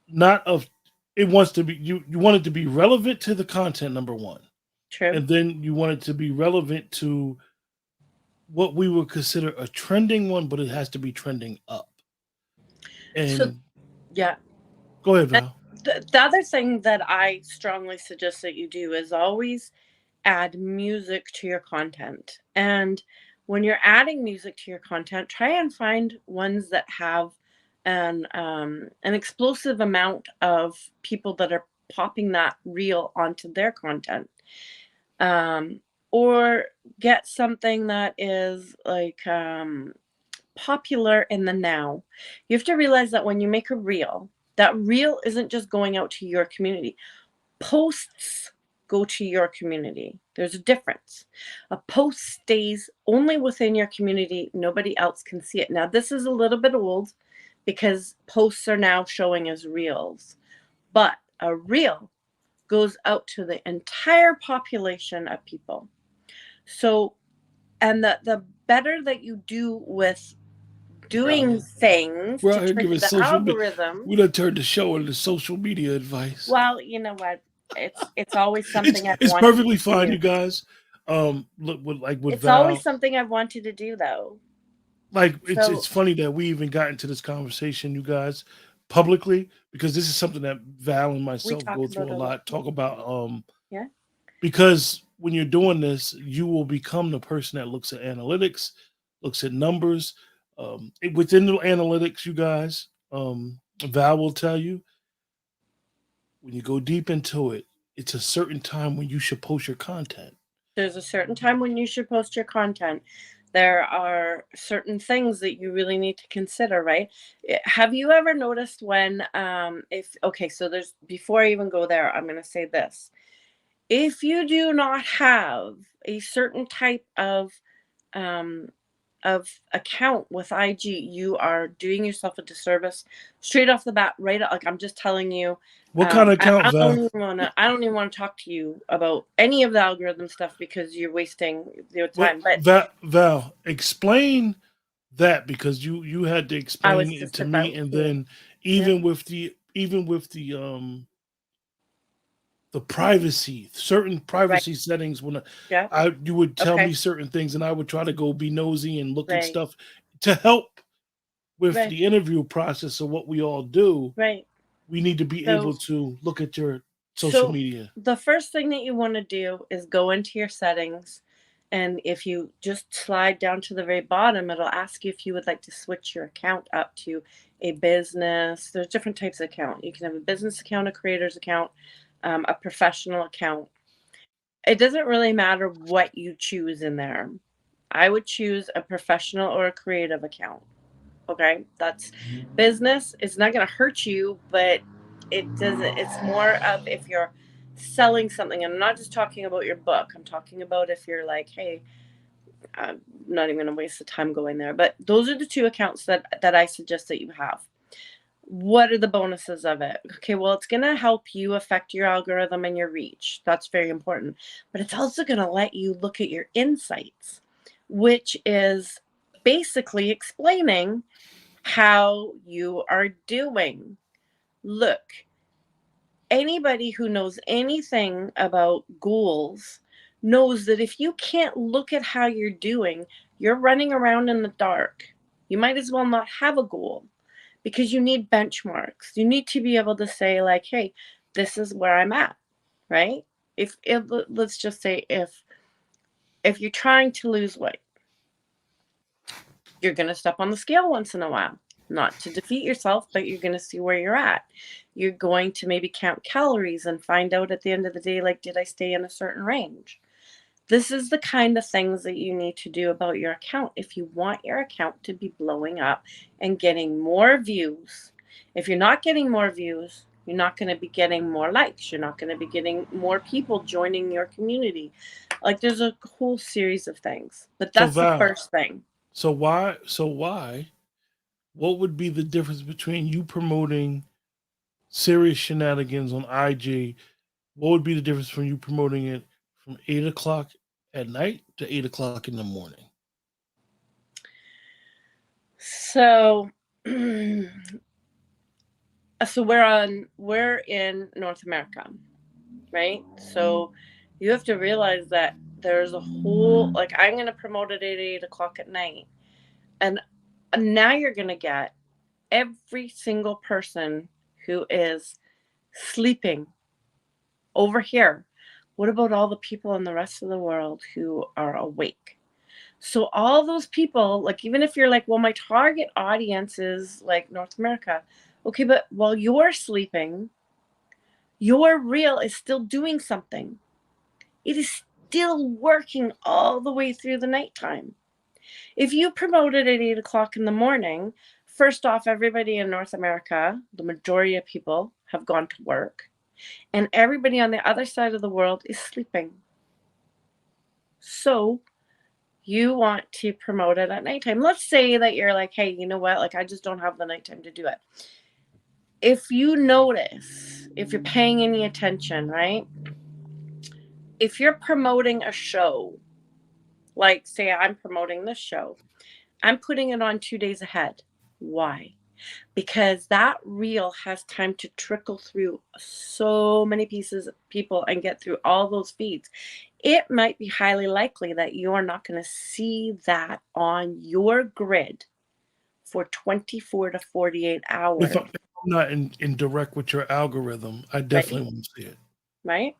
not of it wants to be you want it to be relevant to the content, number one. True. and then you want it to be relevant to what we would consider a trending one, but it has to be trending up. So, And yeah. go ahead, And Val. the other thing that I strongly suggest that you do is always add music to your content. And when you're adding music to your content, try and find ones that have an explosive amount of people that are popping that reel onto their content. Um, or get something that is like popular in the now. You have to realize that when you make a reel, that reel isn't just going out to your community. Posts go to your community. There's a difference. A post stays only within your community. Nobody else can see it. Now, this is a little bit old because posts are now showing as reels, but a reel goes out to the entire population of people. So, and the better that you do with doing things We're to out here trigger giving the social media. algorithm. We done turned the show into social media advice. Well, you know what? It's always It's something I've it's wanted perfectly to fine, do. you guys. Look, with It's always Val, something I've wanted to do, though. like it's So funny that we even got into this conversation, you guys, publicly, because this is something that Val and we myself talk go through about a a lot. lot. Talk about Yeah, because when you're doing this, you will become the person that looks at analytics, looks at numbers. Within the analytics, you guys, Val will tell you when you go deep into it, it's a certain time when you should post your content. there's a certain time when you should post your content. There are certain things that you really need to consider, right? Have you ever noticed when, if, okay, so there's, before I even go there, I'm going to say this. If you do not have a certain type um, of account with IG, you are doing yourself a disservice straight off the bat. Right, like I'm just telling you. What kind of account, I don't Val? even want to. I don't even want to talk to you about any of the algorithm stuff because you're wasting your What time. But Val? Explain that because you had to I explain was it just to me, about and to. then Yeah, even with the privacy, certain right. privacy settings, when Yeah. I you would tell Okay. me certain things, and I would try to go be nosy and look at Right. stuff to help with Right. the interview process of what we all do. Right. We need to be So able to look at your social So media. the first thing that you want to do is go into your settings. And if you just slide down to the very bottom, it'll ask you if you would like to switch your account up to a business. There's different types of account. You can have a business account, a creator's account, a professional account. It doesn't really matter what you choose in there. I would choose a professional or a creative account. Okay, that's business. It's not going to hurt you, but it doesn't. It's more of if you're selling something. And I'm not just talking about your book. I'm talking about if you're like, hey, I'm not even going to waste the time going there. But those are the two accounts that I suggest that you have. What are the bonuses of it? Okay, well, it's going to help you affect your algorithm and your reach. That's very important. But it's also going to let you look at your insights, which is basically explaining how you are doing. Look, anybody who knows anything about goals knows that if you can't look at how you're doing, you're running around in the dark. You might as well not have a goal because you need benchmarks. You need to be able to say, like, hey, this is where I'm at, right? If let's just say if you're trying to lose weight, you're going to step on the scale once in a while, not to defeat yourself, but you're going to see where you're at. You're going to maybe count calories and find out at the end of the day, like, did I stay in a certain range? This is the kind of things that you need to do about your account if you want your account to be blowing up and getting more views. If you're not getting more views, you're not going to be getting more likes. You're not going to be getting more people joining your community. Like, there's a whole series of things, but So that's the Val, first thing. why? What would be the difference between you promoting serious shenanigans on IG? What would be the difference from you promoting it from 8 o'clock at night to 8 o'clock in the morning? So, so we're in North America, right? So You have to realize that there's a whole, like, I'm going to promote it at 8 o'clock at night. And now you're going to get every single person who is sleeping over here. What about all the people in the rest of the world who are awake? So all those people, like, even if you're like, well, my target audience is like North America. Okay, but while you're sleeping, your reel is still doing something. It is still working all the way through the nighttime. If you promote it at 8 o'clock in the morning, first off, everybody in North America, the majority of people have gone to work, and everybody on the other side of the world is sleeping. So you want to promote it at nighttime. Let's say that you're like, hey, you know what? Like, I just don't have the nighttime to do it. If you notice, if you're paying any attention, right? If you're promoting a show, like say I'm promoting this show, I'm putting it on 2 days ahead. Why? Because that reel has time to trickle through so many pieces of people and get through all those feeds. It might be highly likely that you are not going to see that on your grid for 24 to 48 If, hours. if I'm not in direct with your algorithm, I Right? definitely want to see it. Right?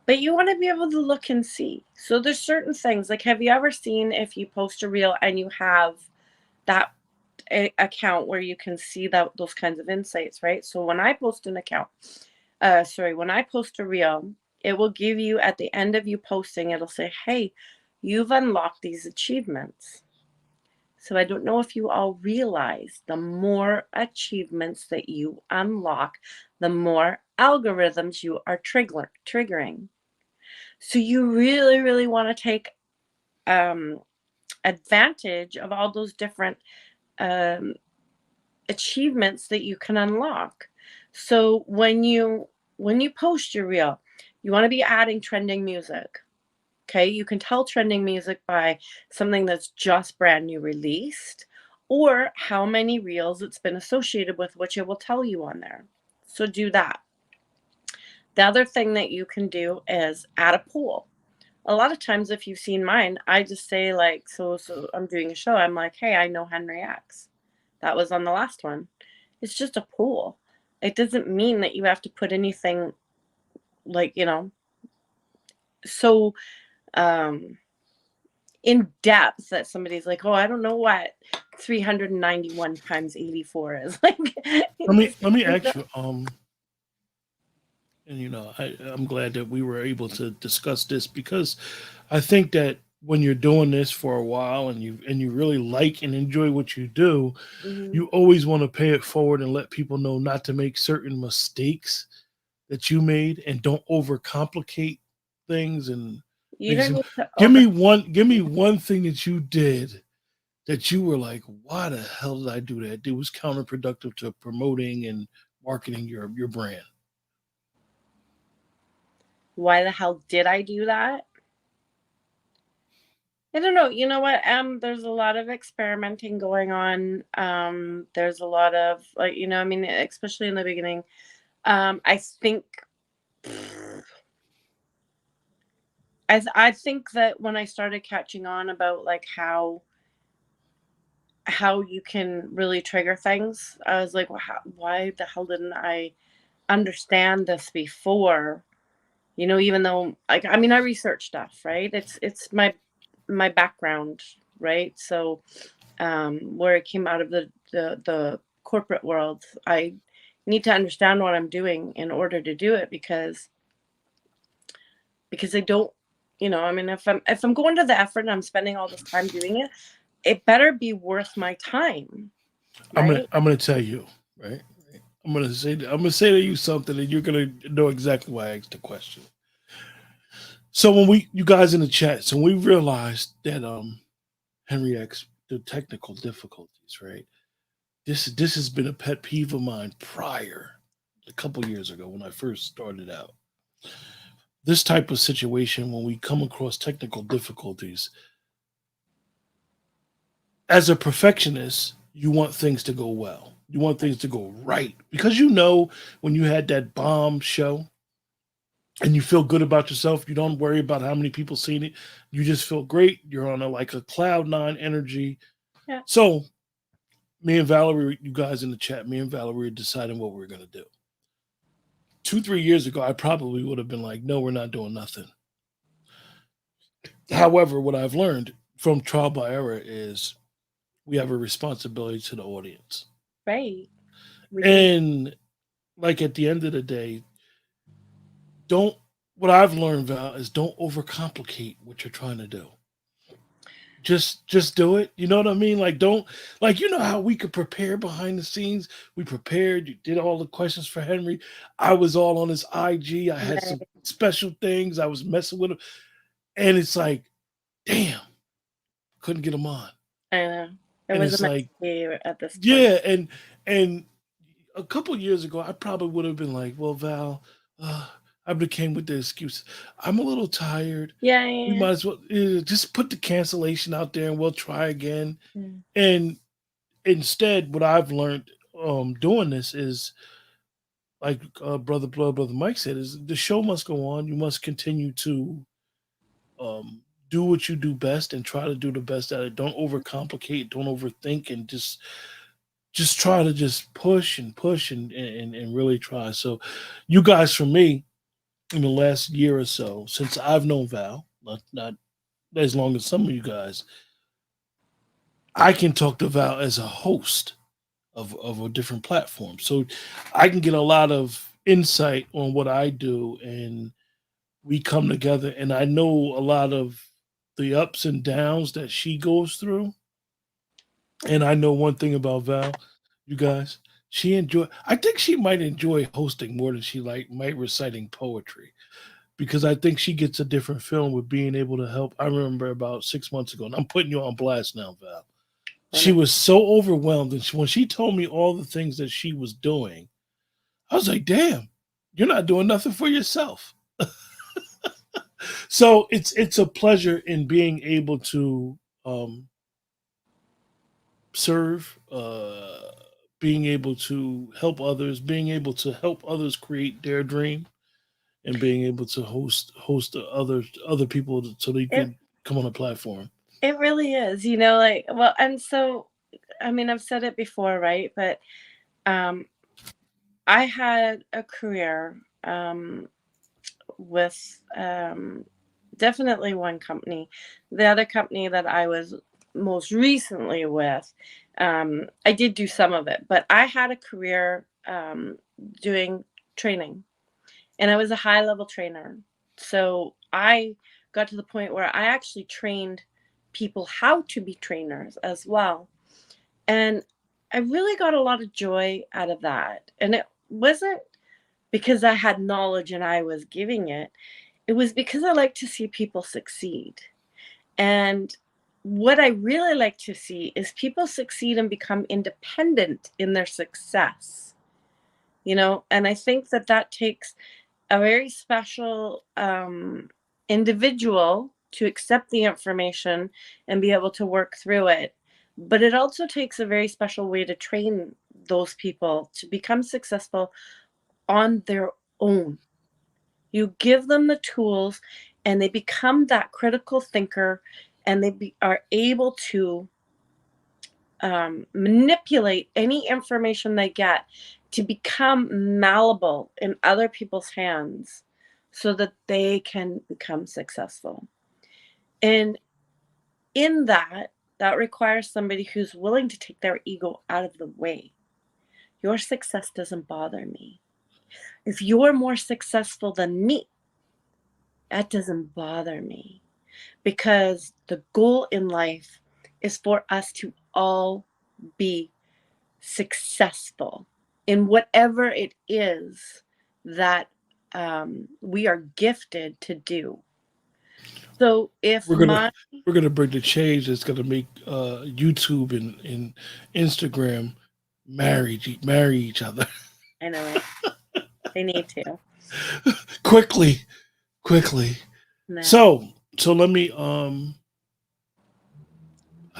But you want to be able to look and see. So there's certain things, like, have you ever seen if you post a reel and you have that account where you can see that those kinds of insights, right? So when I post an account, when I post a reel, it will give you at the end of you posting, it'll say, hey, you've unlocked these achievements. So I don't know if you all realize the more achievements that you unlock, the more algorithms you are triggering. So you really, really want to take advantage of all those different um, achievements that you can unlock. So when you post your reel, you want to be adding trending music. Okay, you can tell trending music by something that's just brand new released or how many reels it's been associated with, which it will tell you on there. So do that. The other thing that you can do is add a poll. A lot of times, if you've seen mine, I just say, like, so I'm doing a show. I'm like, hey, I know Henry X. That was on the last one. It's just a poll. It doesn't mean that you have to put anything, like, so um in depth that somebody's like, oh, I don't know what 391 times 84 is. Like, Let me ask you, and I'm glad that we were able to discuss this because I think that when you're doing this for a while and you really like and enjoy what you do, mhm. you always want to pay it forward and let people know not to make certain mistakes that you made and don't overcomplicate things and You make it don't seem. need to over. Give me one thing that you did that you were like, why the hell did I do that? It was counterproductive to promoting and marketing your brand. Why the hell did I do that? I don't know. You know what? There's a lot of experimenting going on. There's a lot of, like, I mean, especially in the beginning. I think I think that when I started catching on about, like, how you can really trigger things, I was like, well, why the hell didn't I understand this before? Even though, like, I mean, I research stuff, right? It's my background, right? So where it came out of the corporate world, I need to understand what I'm doing in order to do it, because I don't, I mean, if I'm going to the effort and I'm spending all this time doing it, it better be worth my time, I'm gonna right? I'm gonna tell you, right? I'm gonna say to you something, and you're gonna know exactly why I asked the question. So when you guys in the chat, so we realized that Henry X, the technical difficulties, right? This has been a pet peeve of mine prior, a couple years ago when I first started out. This type of situation, when we come across technical difficulties, as a perfectionist, you want things to go well. You want things to go right because when you had that bomb show, and you feel good about yourself. You don't worry about how many people seen it. You just feel great. You're on a like a cloud nine energy. Yeah. So me and Valerie, you guys in the chat, me and Valerie are deciding what we're gonna do. 2, 3 years ago, I probably would have been like, no, we're not doing nothing. Yeah. However, what I've learned from trial by error is we have a responsibility to the audience. Right. We do. And like at the end of the day, don't what I've learned, Val, is don't overcomplicate what you're trying to do. Just do it. You know what I mean? Like don't like you know how we could prepare behind the scenes. We prepared. You did all the questions for Henry. I was all on his IG. I had some Right. special things. I was messing with him, and it's like, damn, couldn't get him on. I know. It And was a it's mess like, at this point. yeah, and a couple years ago, I probably would have been like, well, Val, uh, I became with the excuse. I'm a little tired. Yeah, We yeah, might as well just put the cancellation out there and we'll try again. yeah. And instead, what I've learned doing this is like brother Mike said, is the show must go on. You must continue to um, do what you do best and try to do the best at it. Don't overcomplicate, don't overthink, and just try to just push and push and really try. So, you guys, for me, in the last year or so, since I've known Val, not as long as some of you guys, I can talk to Val as a host of a different platform. So I can get a lot of insight on what I do, and we come together, and I know a lot of the ups and downs that she goes through. And I know one thing about Val, you guys, she enjoy. I think she might enjoy hosting more than she like might reciting poetry because I think she gets a different feeling with being able to help. I remember about 6 months ago, and I'm putting you on blast now, Val. She Wonderful. was so overwhelmed, and when she told me all the things that she was doing, I was like, "Damn, you're not doing nothing for yourself." So it's a pleasure in being able to um, serve, being able to help others, being able to help others create their dream, and being able to host other people so they It can come on a platform. it really is, like well, and so I mean, I've said it before, right? But um I had a career with definitely one company. The other company that I was most recently with, I did do some of it, but I had a career doing training, and I was a high level trainer. So I got to the point where I actually trained people how to be trainers as well. And I really got a lot of joy out of that. And it wasn't because I had knowledge and I was giving it, it was because I like to see people succeed. And what I really like to see is people succeed and become independent in their success, and I think that that takes a very special individual to accept the information and be able to work through it. But it also takes a very special way to train those people to become successful on their own. You give them the tools and they become that critical thinker, and are able to manipulate any information they get to become malleable in other people's hands so that they can become successful. And in that, that requires somebody who's willing to take their ego out of the way. Your success doesn't bother me. If you're more successful than me, that doesn't bother me, because the goal in life is for us to all be successful in whatever it is that we are gifted to do. So if We're gonna my, we're gonna bring the change that's gonna make YouTube and Instagram marry each other I know, right? They need to. quickly, quickly. No. So let me I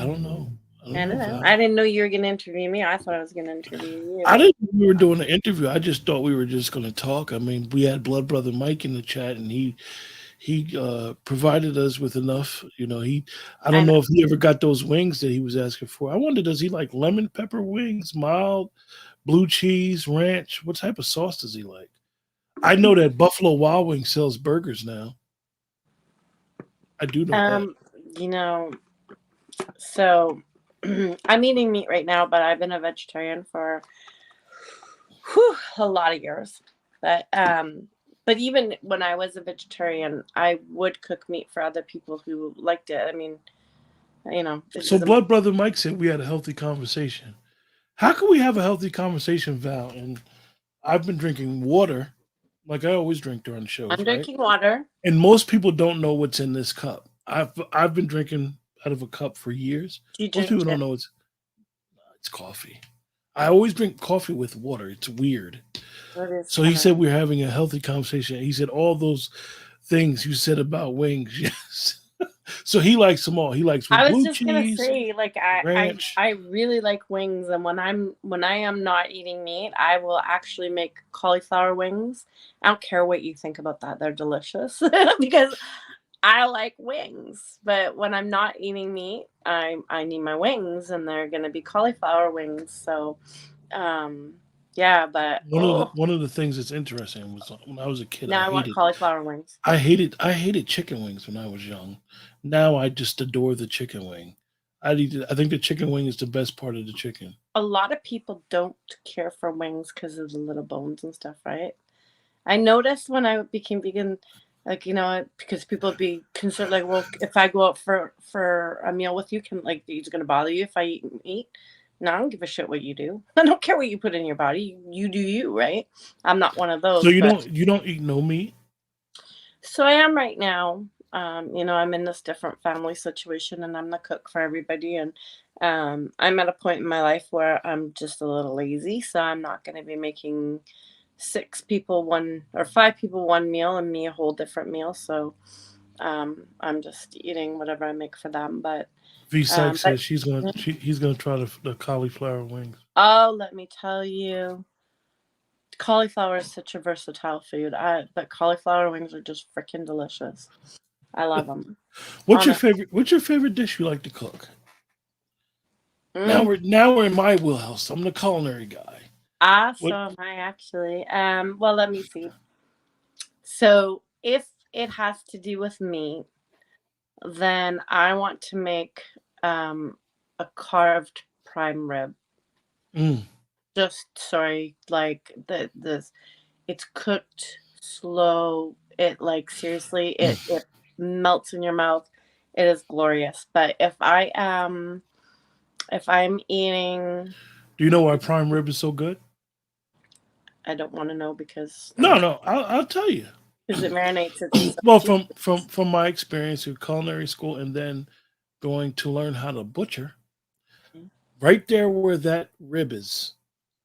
don't know. I don't I know, don't know. Val. I didn't know you were going to interview me. I thought I was going to interview you. I didn't know we were doing an interview. I just thought we were just going to talk. I mean, we had Blood Brother Mike in the chat, and he provided us with enough. I I don't know. know if he ever got those wings that he was asking for. I wonder, does he like lemon pepper wings, mild, blue cheese, ranch? What type of sauce does he like? I know that Buffalo Wild Wings sells burgers now. I do know that. Um, you know, so I'm eating meat right now, but I've been a vegetarian for a lot of years. But even when I was a vegetarian, I would cook meat for other people who liked it. I mean, it So doesn't. Blood Brother Mike said we had a healthy conversation. How can we have a healthy conversation, Val? And I've been drinking water, like I always drink during I'm shows, right? drinking water. And most people don't know what's in this cup. I've been drinking out of a cup for years. Do you Most drink people don't gin? know it's coffee. I always drink coffee with water. It's weird. That is So he kind of. said we're having a healthy conversation. He said all those things you said about wings. Yes. So he likes them all. He likes with I was blue just gonna cheese, say, like, ranch. I really like wings, and when I am not eating meat, I will actually make cauliflower wings. I don't care what you think about that; they're delicious because I like wings. But when I'm not eating meat, I need my wings, and they're gonna be cauliflower wings. So, um, yeah. But One of the things that's interesting was when I was a kid, now I want cauliflower wings. I hated chicken wings when I was young. Now I just adore the chicken wing. I think the chicken wing is the best part of the chicken. A lot of people don't care for wings because of the little bones and stuff, right? I noticed when I became vegan, like because people would be concerned, like, well, if I go out for a meal with you, can like, is it gonna bother you if I eat meat? No, I don't give a shit what you do. I don't care what you put in your body. You do you, right? I'm not one of So those, you but don't eat no meat? so I am right now. I'm in this different family situation, and I'm the cook for everybody, and I'm at a point in my life where I'm just a little lazy, so I'm not going to be making 6 people one or 5 people one meal and me a whole different meal. So I'm just eating whatever I make for them. But V Sykes but says he's gonna try the cauliflower wings. oh, let me tell you, cauliflower is such a versatile food. But cauliflower wings are just freaking delicious. I love them. Honest. What's your favorite dish you like to cook? Mm, Now we're in my wheelhouse. I'm the culinary guy. so What am I actually. Well, let me see. So if it has to do with me, then I want to make um, a carved prime rib. mm, Just sorry, like it's cooked slow. It like seriously, it melts in your mouth. It is glorious. But if I'm eating, do you know why prime rib is so good? I don't want to know because No, I'll tell you. it marinates. It's so Well, juicy. from my experience in culinary school and then going to learn how to butcher, right there where that rib is,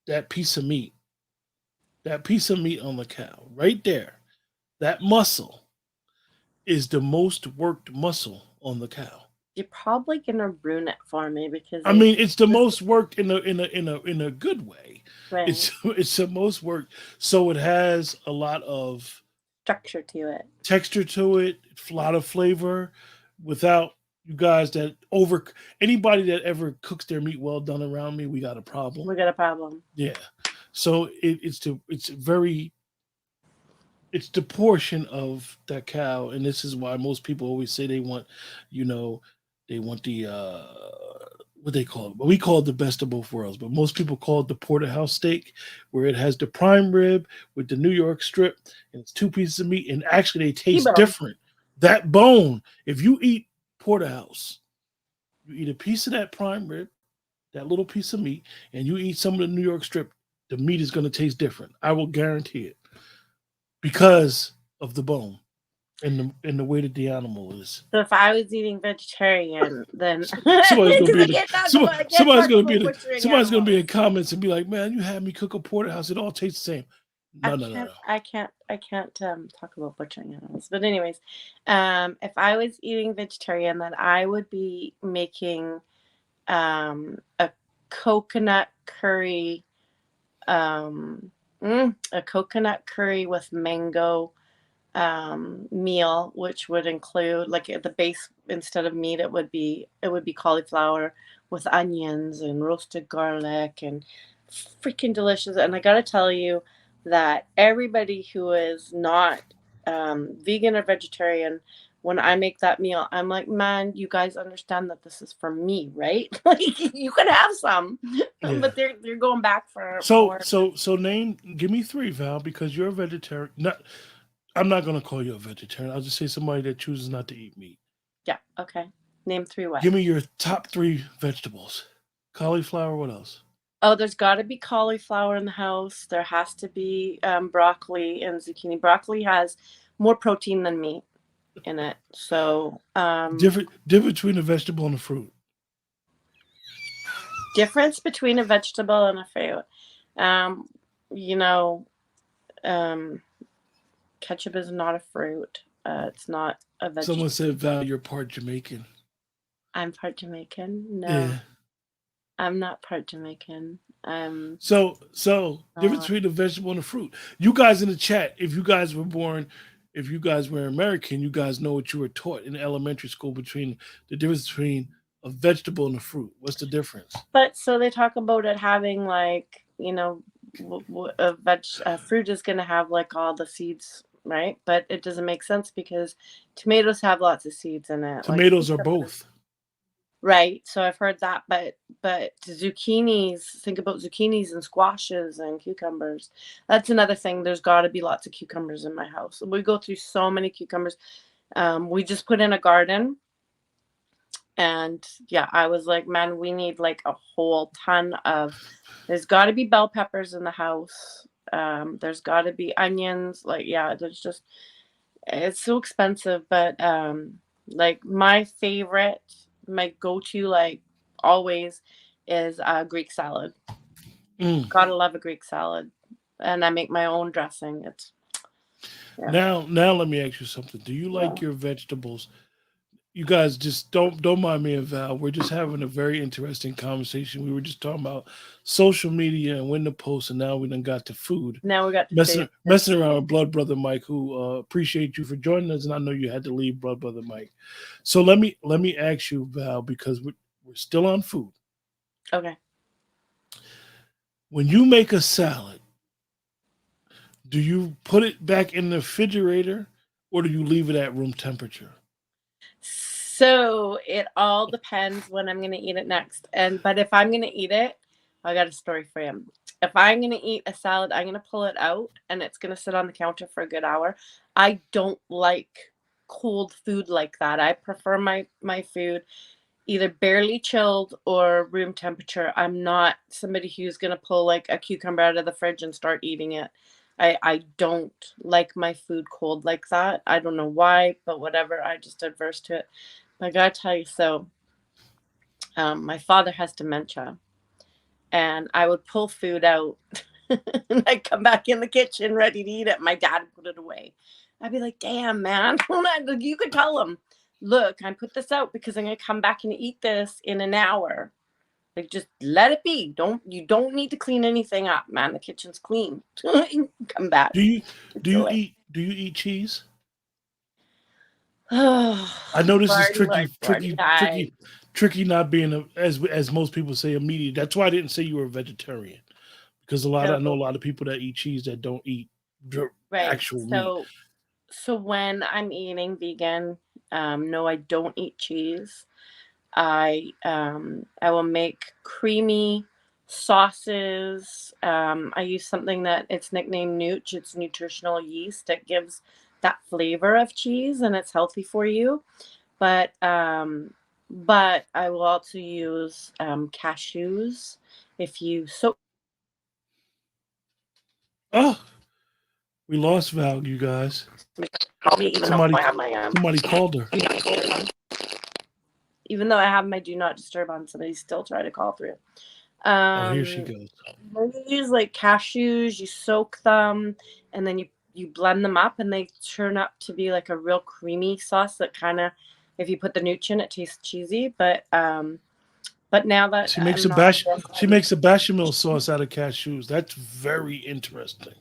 that piece of meat, that piece of meat on the cow, right there, that muscle is the most worked muscle on the cow. You're probably gonna ruin it for me because I I mean, it's the most worked in a good way. right It's the most worked, so it has a lot of structure to it. texture to it, a lot of flavor. Without you guys that over anybody that ever cooks their meat well done around me, we got a problem. We got a problem. Yeah. So it's the portion of that cow, and this is why most people always say you know, they want the what they call it. Well, we call it the best of both worlds, but most people call it the porterhouse steak, where it has the prime rib with the New York strip, and it's two pieces of meat, and actually they taste T-bone. different. That bone, if you eat porterhouse, you eat a piece of that prime rib, that little piece of meat, and you eat some of the New York strip, the meat is going to taste different. I will guarantee it because of the bone and the way that the animal is. So if I was eating vegetarian, then Somebody's gonna because be I in the can't talk somebody, about somebody's gonna be in the, butchering somebody's gonna be animals. in comments and be like, "Man, you had me cook a porterhouse. It all tastes the same." I No, no, no, can't no. I can't I can't talk about butchering animals. But anyways, if I was eating vegetarian, then I would be making a coconut curry, a coconut curry with mango meal, which would include like at the base instead of meat, it would be cauliflower with onions and roasted garlic and freaking delicious. And I gotta tell you that everybody who is not vegan or vegetarian, when I make that meal, I'm like, man, you guys understand that this is for me, right? Like you can have some, Yeah. but they're going back for So more. so so name give me three, Val, because you're a vegetarian. Not I'm not gonna call you a vegetarian. I'll just say somebody that chooses not to eat meat. Yeah, okay. Name three what? Give me your top three vegetables. Cauliflower, what else? Oh, there's got to be cauliflower in the house. There has to be broccoli and zucchini. Broccoli has more protein than meat in it. So, Difference between a vegetable and a fruit. difference between a vegetable and a fruit. Um, you know, um, ketchup is not a fruit. It's not a vegetable. Someone said, Val, you're part Jamaican. I'm part Jamaican. No, Yeah. I'm not part Jamaican. I'm So difference not. between a vegetable and a fruit. You guys in the chat, if you guys were American, you guys know what you were taught in elementary school between the difference between a vegetable and a fruit. What's the difference? But so they talk about it having like, a fruit is going to have like all the seeds, right? But it doesn't make sense because tomatoes have lots of seeds in it, like Tomatoes are cucumbers. both. Right. So I've heard that, but zucchinis, think about zucchinis and squashes and cucumbers. That's another thing. There's got to be lots of cucumbers in my house. We go through so many cucumbers. We just put in a garden. And yeah, I was like, man, we need like a whole ton of, there's got to be bell peppers in the house. There's got to be onions. Like, yeah, it's so expensive. But like my go-to, like always, is Greek salad. Mm. Gotta love a Greek salad. And I make my own dressing. Yeah. Now let me ask you something. Do you Yeah. like your vegetables? You guys just don't mind me and Val. We're just having a very interesting conversation. We were just talking about social media and when to post, and now we done got to food. Now we got to food. Messing around with Blood Brother Mike, who appreciate you for joining us, and I know you had to leave, Blood Brother Mike. So let me ask you, Val, because we're still on food. Okay. When you make a salad, do you put it back in the refrigerator or do you leave it at room temperature? So it all depends when I'm gonna eat it next. But if I'm gonna eat it, I got a story for you. If I'm gonna eat a salad, I'm gonna pull it out and it's gonna sit on the counter for a good hour. I don't like cold food like that. I prefer my food either barely chilled or room temperature. I'm not somebody who's gonna pull like a cucumber out of the fridge and start eating it. I don't like my food cold like that. I don't know why, but whatever. I just adverse to it. I gotta tell you, so my father has dementia, and I would pull food out, and I'd come back in the kitchen ready to eat it. My dad would put it away. I'd be like, "Damn, man, you could tell him, look, I put this out because I'm gonna come back and eat this in an hour. Like, just let it be. You don't need to clean anything up, man. The kitchen's clean. Come back. Do you do It's you away." eat cheese? Oh, I know this is Lordy, Lordy, Lordy. tricky. Not being as most people say immediate. That's why I didn't say you were a vegetarian because I know a So, lot of people that eat cheese that don't eat right. actual meat. So when I'm eating vegan, no, I don't eat cheese. I will make creamy sauces. I use something that it's nicknamed Nooch. It's nutritional yeast. It gives that flavor of cheese and it's healthy for you. But I will also use cashews. If you soak Oh, we lost Val, you guys. me, even though Somebody I have my somebody called her. even though I have my do not disturb on, somebody still try to call through. Oh, here she Um, goes. you use like cashews, you soak them, and then you blend them up, and they turn up to be like a real creamy sauce that kind of, if you put the nooch in, it tastes cheesy. But But now that She makes I'm a not bash. this, She makes a bechamel sauce out of cashews. That's very interesting.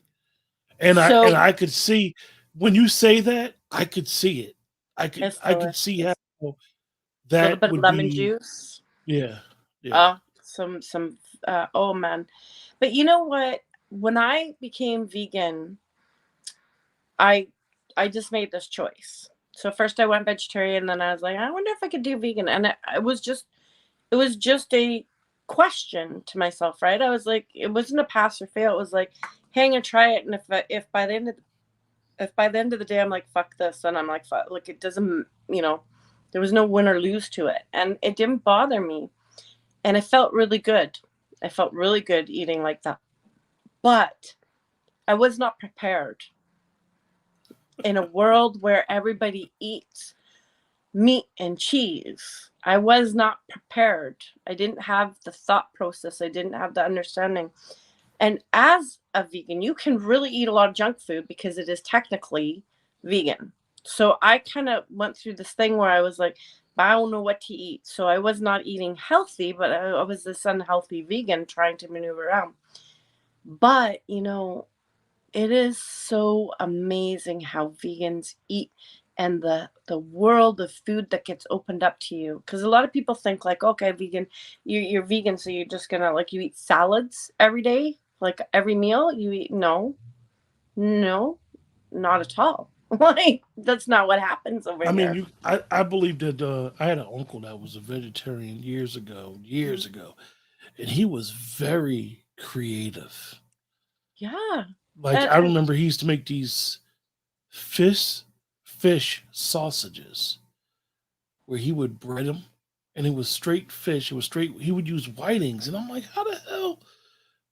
And so I could see when you say that, I could see it. it's I could see how delicious. A little that bit of would lemon be. juice. Yeah, yeah. Some oh man. But you know what? When I became vegan, I I just made this choice. So first I went vegetarian, then I was like, I wonder if I could do vegan. And it was just a question to myself, right? I was like, it wasn't a pass or fail. It was like, hey, I'm gonna try it. And if by the end of if by the end of the day I'm like, fuck this, then I'm like, fuck, like it doesn't, there was no win or lose to it. And it didn't bother me. And it felt really good. I felt really good eating like that. But I was not prepared in a world where everybody eats meat and cheese. I was not prepared. I didn't have the thought process. I didn't have the understanding. And as a vegan, you can really eat a lot of junk food because it is technically vegan. So I kind of went through this thing where I was like, I don't know what to eat. So I was not eating healthy, but I was this unhealthy vegan trying to maneuver around. But, it is so amazing how vegans eat and the world of food that gets opened up to you, because a lot of people think like, okay, vegan, you're vegan, so you're just gonna like, you eat salads every day, like every meal you eat. No, no, not at all. Like that's not what happens over I mean, here. I believe that I had an uncle that was a vegetarian Mhm. years ago, and he was very creative. Yeah. Like and, I and remember he used to make these fish fish sausages where he would bread them, and it was straight fish. It was straight. He would use whitings, and I'm like, how the hell?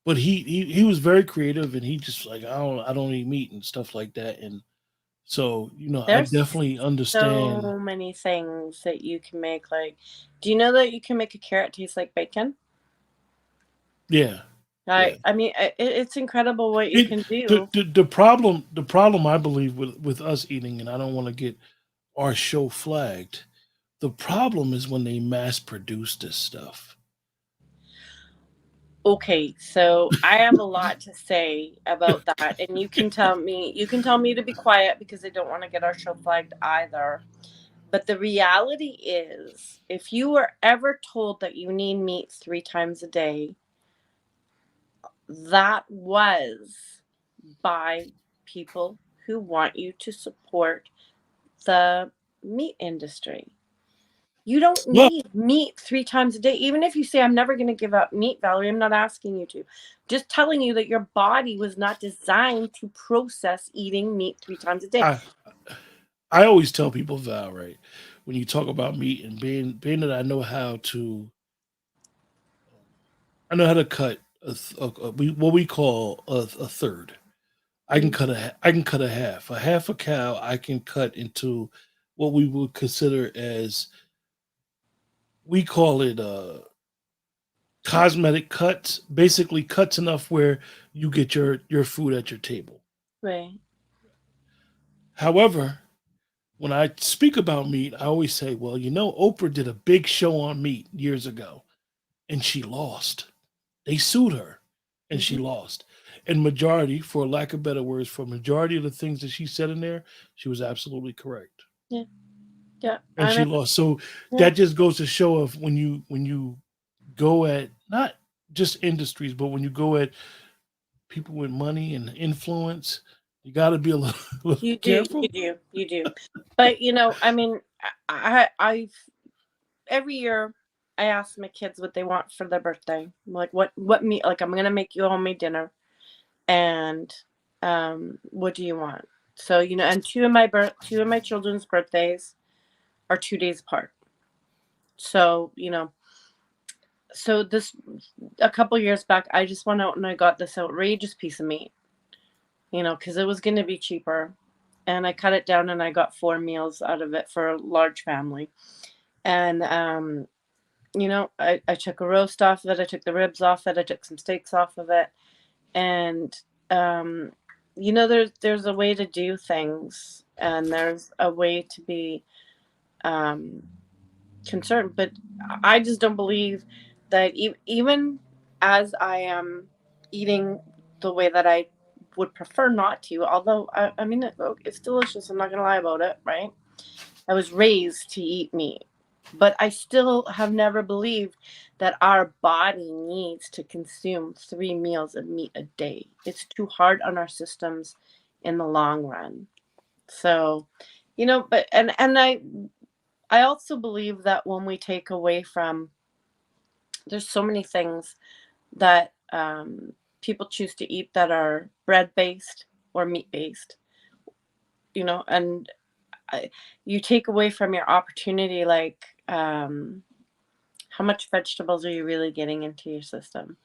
But he was very creative, and he just like I don't eat meat and stuff like that. And so I there's definitely understand. so many things that you can make. Like, do you know that you can make a carrot taste like bacon? Yeah, yeah. I mean, it's incredible what you It can do. the problem I believe with us eating, and I don't want to get our show flagged. The problem is when they mass produce this stuff. Okay, so I have a lot to say about that, and you can tell me to be quiet because I don't want to get our show flagged either. But the reality is, if you were ever told that you need meat 3 times a day, that was by people who want you to support the meat industry. You don't Well, need meat 3 times a day. Even if you say, I'm never going to give up meat, Valerie, I'm not asking you to. Just telling you that your body was not designed to process eating meat 3 times a day. I I always tell people, Val, right, when you talk about meat and being that I know how to cut what we call a third. Mhm. I can cut a half a cow. I can cut into what we would consider as we call it cosmetic cuts, basically cuts enough where you get your food at your table. Right. However, when I speak about meat, I always say, well, Oprah did a big show on meat years ago and she lost. They sued her and she Hmm. lost. And majority, for lack of better words, for majority of the things that she said in there, she was absolutely correct. Yeah. Yeah. And I she mean, lost. So yeah. that just goes to show of when you go at not just industries, but when you go at people with money and influence, you got to be a little, a little careful. You do. But I mean, I every year I ask my kids what they want for their birthday. I'm like, what meat? Like, I'm gonna make you a homemade dinner, and what do you want? So and two of my children's birthdays are 2 days apart. So so this a couple years back, I just went out and I got this outrageous piece of meat, because it was going to be cheaper, and I cut it down and I got 4 meals out of it for a large family. And I took a roast off of it, I took the ribs off it, I took some steaks off of it, and um, there's a way to do things, and there's a way to be um, concerned. But I just don't believe that even as I am eating the way that I would prefer not to, although I mean it's delicious. I'm not gonna lie about it, right? I was raised to eat meat, but I still have never believed that our body needs to consume 3 meals of meat a day. It's too hard on our systems in the long run. So, but and I also believe that when we take away from, there's so many things that people choose to eat that are bread based or meat based, and I, you take away from your opportunity, like how much vegetables are you really getting into your system?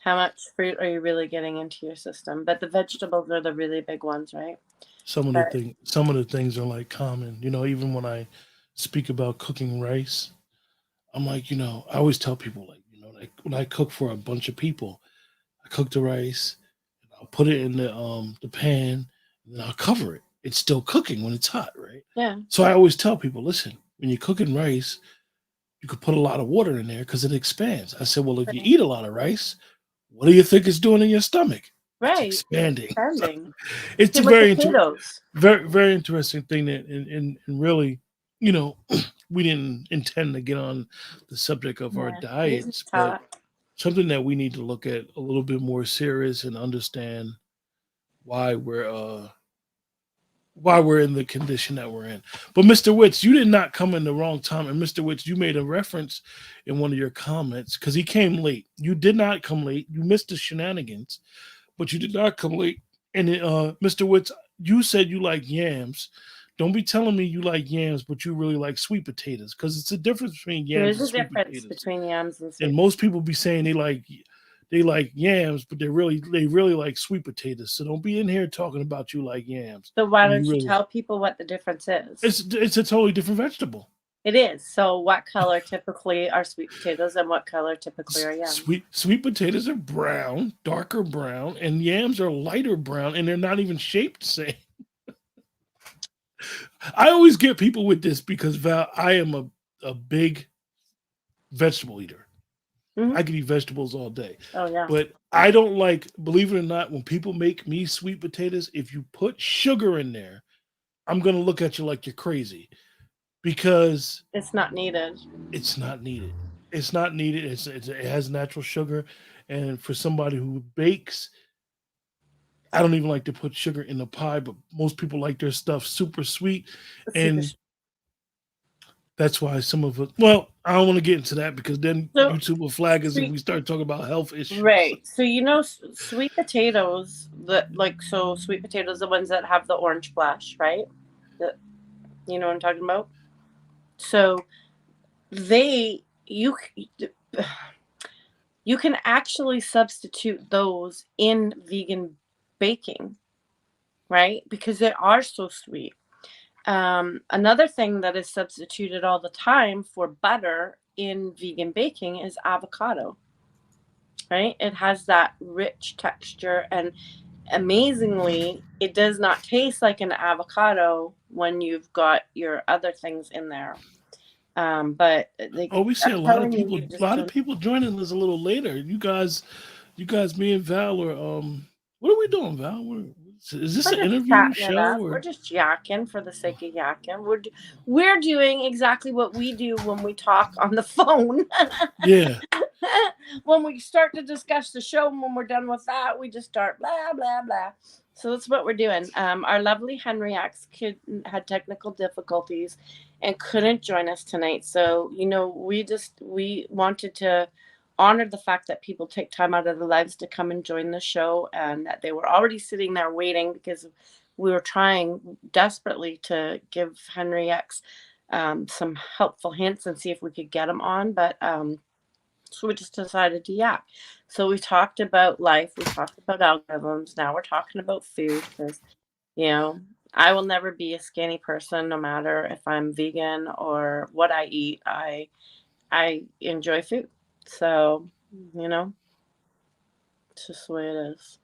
How much fruit are you really getting into your system? But the vegetables are the really big ones, right? But Some of the things are like common. Even when I speak about cooking rice, I'm like, I always tell people like, like when I cook for a bunch of people, I cook the rice, and I'll put it in the pan, and then I'll cover it. It's still cooking when it's hot, right? yeah, So I always tell people, listen, when you're cooking rice, you could put a lot of water in there because it expands. I said, well, if you right, eat a lot of rice, what do you think it's doing in your stomach? It's right. It's expanding. So expanding. it's a Same with very potatoes. very very interesting thing that and really, you know, we didn't intend to get on the subject of our Yeah, we diets, just but talk. something that we need to look at a little bit more serious and understand why we're in the condition that we're in. But Mr. Witz, you did not come in the wrong time. And Mr. Witz, you made a reference in one of your comments because he came late. You did not come late. You missed the shenanigans, but you did not come late. And Mr. Witz, you said you like yams. Don't be telling me you like yams, but you really like sweet potatoes because it's a difference between There yams is and a sweet difference potatoes. between yams and And sweet. most people be saying they like yams, but they really like sweet potatoes. So don't be in here talking about you like yams So why when you don't you really tell people what the difference is? it's a totally different vegetable. It is. So what color typically are sweet potatoes and what color typically are yams? Sweet potatoes are brown, darker brown, and yams are lighter brown, and they're not even shaped the same. I always get people with this because Val, I am a big vegetable eater. Hmm. I can eat vegetables all day. Oh yeah. But I don't like, believe it or not, when people make me sweet potatoes, if you put sugar in there, I'm gonna look at you like you're crazy because It's not needed. it's not needed. It's not needed. It has natural sugar, and for somebody who bakes, I don't even like to put sugar in the pie, but most people like their stuff super sweet, Super. and that's why some of it. Well, I don't want to get into that because then So YouTube will flag us if sweet. we start talking about health issues. Right. So sweet potatoes, sweet potatoes, the ones that have the orange flesh, right? The, you know what I'm talking about? So they you can actually substitute those in vegan baking, right? Because they are so sweet. Another thing that is substituted all the time for butter in vegan baking is avocado, right? It has that rich texture, and amazingly, it does not taste like an avocado when you've got your other things in there. But Oh, we see I'm a lot of telling you, people. you A just lot of don't. people joining us a little later. You guys, me and Val are. What are we doing, Val? Is this We're an just interview chatting it show up. We're or? just yakking for the sake of yakking. We're doing exactly what we do when we talk on the phone. Yeah, When we start to discuss the show, and when we're done with that, we just start blah blah blah. So that's what we're doing. Our lovely Henry X kid had technical difficulties and couldn't join us tonight. So we wanted to honor the fact that people take time out of their lives to come and join the show, and that they were already sitting there waiting because we were trying desperately to give Henry X some helpful hints and see if we could get him on, but so we just decided to yak. So we talked about life, we talked about algorithms. Now we're talking about food because you know I will never be a skinny person, no matter if I'm vegan or what I eat. I enjoy food, so you know it's just the way it is.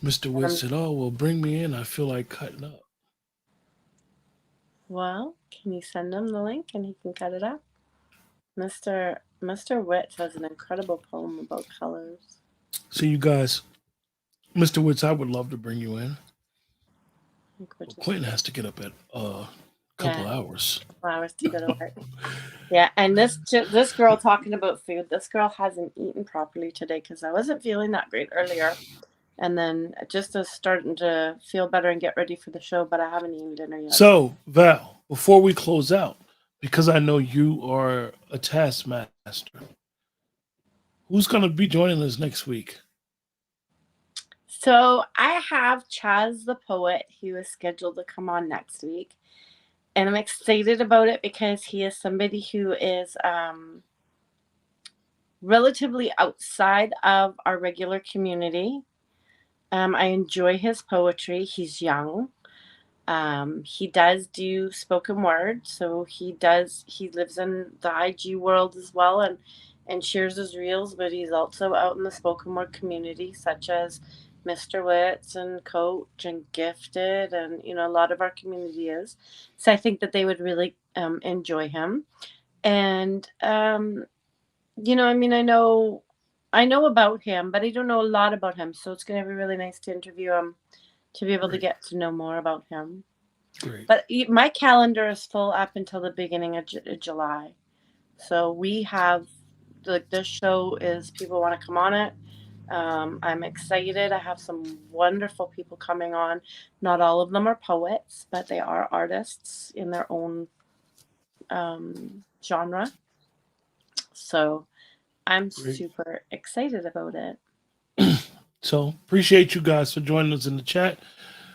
Mr. And Witt said, "Oh well, bring me in. I feel like cutting up." Well, can you send him the link and he can cut it up? Mr. Witz has an incredible poem about colors. See you guys, Mr. Woods. I would love to bring you in. I think we're Well, just Quentin has to get up at a couple yeah, hours. flowers to go to work. Yeah, and this girl talking about food. This girl hasn't eaten properly today because I wasn't feeling that great earlier, and then just is starting to feel better and get ready for the show. But I haven't eaten dinner yet. So, Val, before we close out, because I know you are a taskmaster, who's going to be joining us next week? So I have Chaz the poet. He was scheduled to come on next week, and I'm excited about it because he is somebody who is relatively outside of our regular community. I enjoy his poetry. He's young. He does do spoken word, so he lives in the IG world as well and shares his reels, but he's also out in the spoken word community, such as Mr. Witz and Coach and Gifted, and a lot of our community is. So I think that they would really enjoy him. And I mean, I know about him, but I don't know a lot about him, so it's going to be really nice to interview him to be able to Great, get to know more about him. great, But my calendar is full up until the beginning of July. So we have, like, this show is, people want to come on it. I'm excited. I have some wonderful people coming on. Not all of them are poets, but they are artists in their own genre. So I'm great. super excited about it. So, appreciate you guys for joining us in the chat.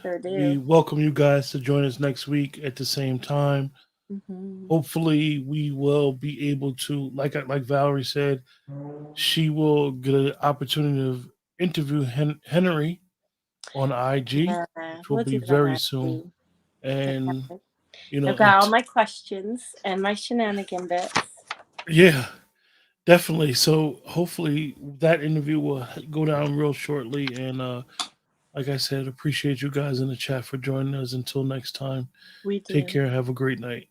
Sure We do. welcome you guys to join us next week at the same time. Hmm. Hopefully, we will be able to, like Valerie said, she will get an opportunity to interview Henry on IG, Yeah, which will we'll be do that very on soon. IG. I can't And wait. I've got all it's my questions and my shenanigan bits. yeah, definitely. So hopefully that interview will go down real shortly. And like I said, appreciate you guys in the chat for joining us. Until next time, We take do. care and have a great night.